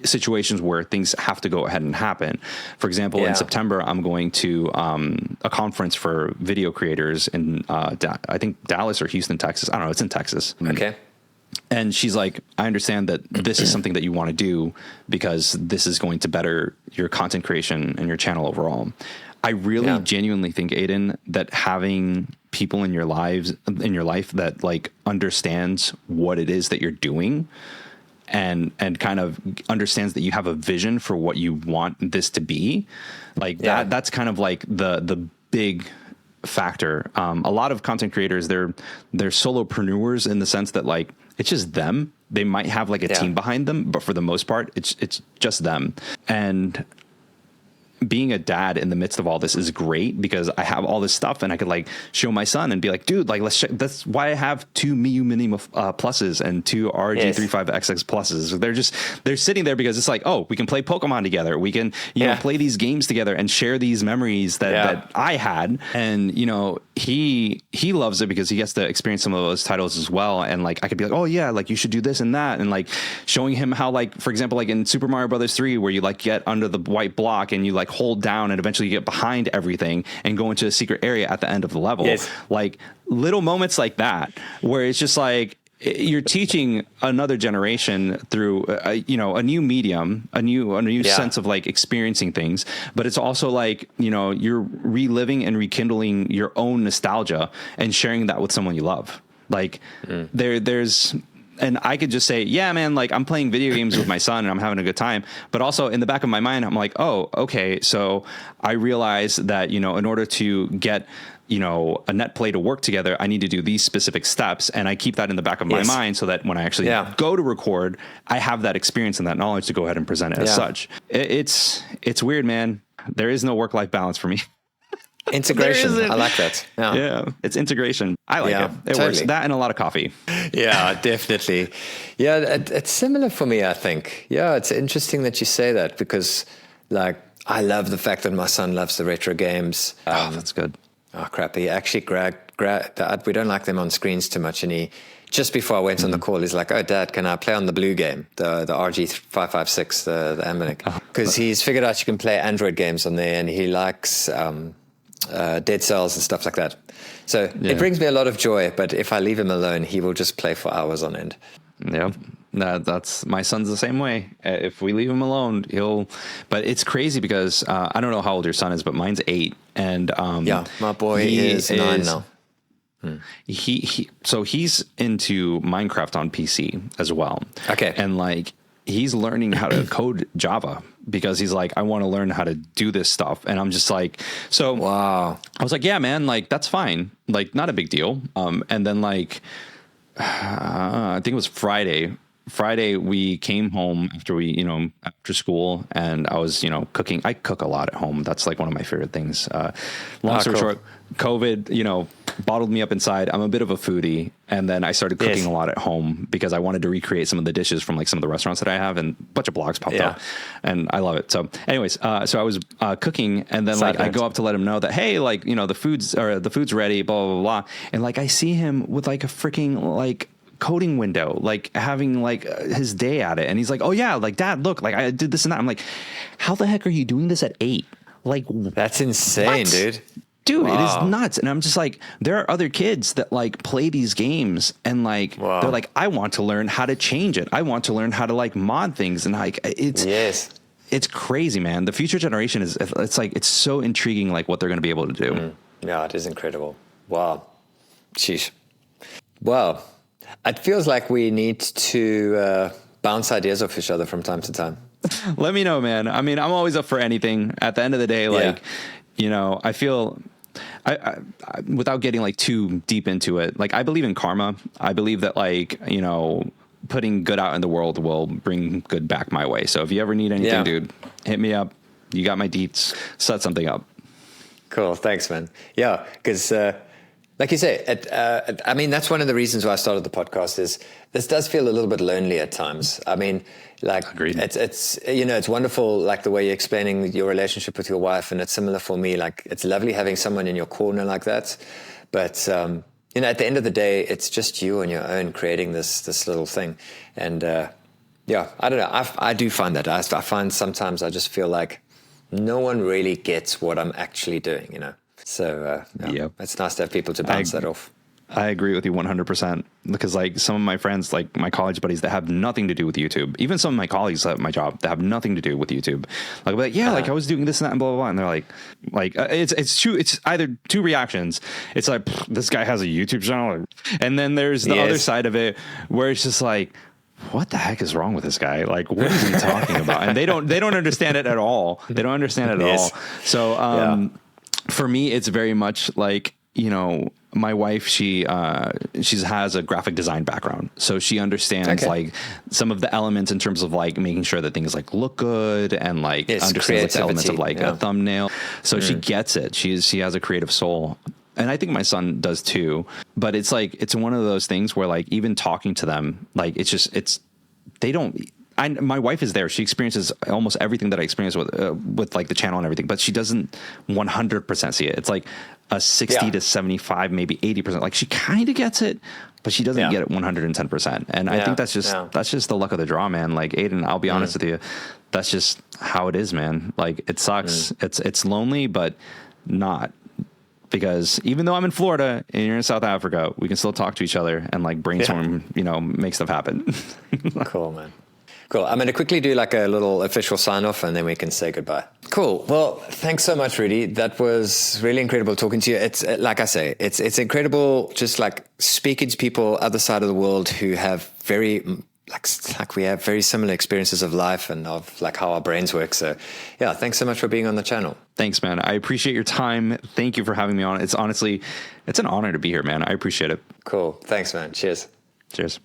situations where things have to go ahead and happen. For example, in September, I'm going to a conference for video creators in I think Dallas or Houston, Texas. I don't know. It's in Texas. Okay. And she's like, I understand that this is something that you want to do because this is going to better your content creation and your channel overall. I really genuinely think, Aiden, that having people in your life that like understands what it is that you're doing and kind of understands that you have a vision for what you want this to be, like that's kind of like the big factor. A lot of content creators, they're solopreneurs in the sense that like it's just them. They might have like a team behind them, but for the most part, it's just them. And being a dad in the midst of all this is great because I have all this stuff and I could like show my son and be like, dude, like let's check. That's why I have 2 Miu Mini pluses and 2 RG35XX pluses. They're sitting there because it's like, oh, we can play Pokemon together. We can, you know, play these games together and share these memories that I had. And, you know, he loves it because he gets to experience some of those titles as well. And like, I could be like, oh yeah, like you should do this and that. And like showing him how, like, for example, like in Super Mario Brothers 3, where you like get under the white block and you like hold down and eventually get behind everything and go into a secret area at the end of the level. Like little moments like that, where it's just like, you're teaching another generation through, you know, a new medium, a new sense of like experiencing things, but it's also like, you know, you're reliving and rekindling your own nostalgia and sharing that with someone you love. Like there's, and I could just say, yeah, man, like I'm playing video games with my son and I'm having a good time. But also in the back of my mind, I'm like, oh, okay. So I realize that, you know, in order to get, you know, a net play to work together, I need to do these specific steps. And I keep that in the back of my mind so that when I actually go to record, I have that experience and that knowledge to go ahead and present it as such. It's weird, man. There is no work-life balance for me. Integration. I like that. Yeah. It's integration. I like it. It works. That and a lot of coffee. Yeah, definitely. Yeah. It's similar for me, I think. Yeah. It's interesting that you say that because like, I love the fact that my son loves the retro games. That's good. Oh crap. He actually we don't like them on screens too much. And he, just before I went on the call, he's like, oh, Dad, can I play on the blue game? The RG556, the Ammunic. Because he's figured out you can play Android games on there and he likes, Dead Cells and stuff like that. So it brings me a lot of joy, but if I leave him alone, he will just play for hours on end. Yeah, that's my son's the same way. If we leave him alone, but it's crazy because I don't know how old your son is, but mine's 8. And my boy is 9 now. So he's into Minecraft on PC as well. Okay. And like, he's learning how to code Java because he's like, I want to learn how to do this stuff. And I'm just like, so wow. I was like, yeah, man, like that's fine. Like not a big deal. And then like, I think it was Friday we came home after school and I was, cooking. I cook a lot at home. That's like one of my favorite things. Long story short, COVID, bottled me up inside. I'm a bit of a foodie. And then I started cooking a lot at home because I wanted to recreate some of the dishes from like some of the restaurants that I have, and a bunch of blogs popped up and I love it. So anyways, so I was cooking and then I go up to let him know that, hey, like, the food's ready, blah, blah, blah. And like, I see him with like a freaking like coding window, like having like his day at it. And he's like, oh yeah, like Dad, look, like I did this and that. I'm like, how the heck are you doing this at 8? Like, that's insane, what? Dude, wow. It is nuts. And I'm just like, there are other kids that like play these games and like, they're like, I want to learn how to change it. I want to learn how to like mod things. And like, it's crazy, man. The future generation it's so intriguing, like what they're going to be able to do. Yeah, it is incredible. Wow. Sheesh. Wow. It feels like we need to bounce ideas off each other from time to time. Let me know, man. I mean, I'm always up for anything. At the end of the day, like, I feel... I without getting like too deep into it, like I believe in karma. I believe that like, putting good out in the world will bring good back my way. So if you ever need anything, dude, hit me up. You got my deets. Set something up. Cool. Thanks, man. Yeah. Because, like you say, I mean, that's one of the reasons why I started the podcast is this does feel a little bit lonely at times. I mean, like agreed. It's it's wonderful, like the way you're explaining your relationship with your wife, and it's similar for me. Like it's lovely having someone in your corner like that. But, at the end of the day, it's just you on your own creating this little thing. And, I don't know. I do find that. I find sometimes I just feel like no one really gets what I'm actually doing, So, it's nice to have people to bounce that off. I agree with you 100%, because like some of my friends, like my college buddies that have nothing to do with YouTube, even some of my colleagues at my job that have nothing to do with YouTube, like, I'll be like, yeah, like I was doing this and that and blah, blah, blah. And they're like, it's true. It's either two reactions. It's like, this guy has a YouTube channel. And then there's the other side of it where it's just like, what the heck is wrong with this guy? Like, what is he talking about? And they don't understand it at all. They don't understand it at all. So, for me, it's very much like, you know, my wife, she has a graphic design background, so she understands like some of the elements in terms of like making sure that things like look good and like understands like, the elements of like a thumbnail. So she gets it. She has a creative soul. And I think my son does too, but it's like, it's one of those things where like, even talking to them, like, my wife is there. She experiences almost everything that I experience with like the channel and everything, but she doesn't 100% see it. It's like a 60 to 75, maybe 80%. Like she kind of gets it, but she doesn't get it 110%. And I think that's just the luck of the draw, man. Like, Aiden, I'll be honest with you. That's just how it is, man. Like, it sucks. It's lonely, but not. Because even though I'm in Florida and you're in South Africa, we can still talk to each other and like brainstorm, you know, make stuff happen. Cool, man. Cool. I'm going to quickly do like a little official sign off and then we can say goodbye. Cool. Well, thanks so much, Rudy. That was really incredible talking to you. It's like I say, it's incredible just like speaking to people other side of the world who have very like we have very similar experiences of life and of like how our brains work. So yeah, thanks so much for being on the channel. Thanks, man. I appreciate your time. Thank you for having me on. It's honestly, it's an honor to be here, man. I appreciate it. Cool. Thanks, man. Cheers. Cheers.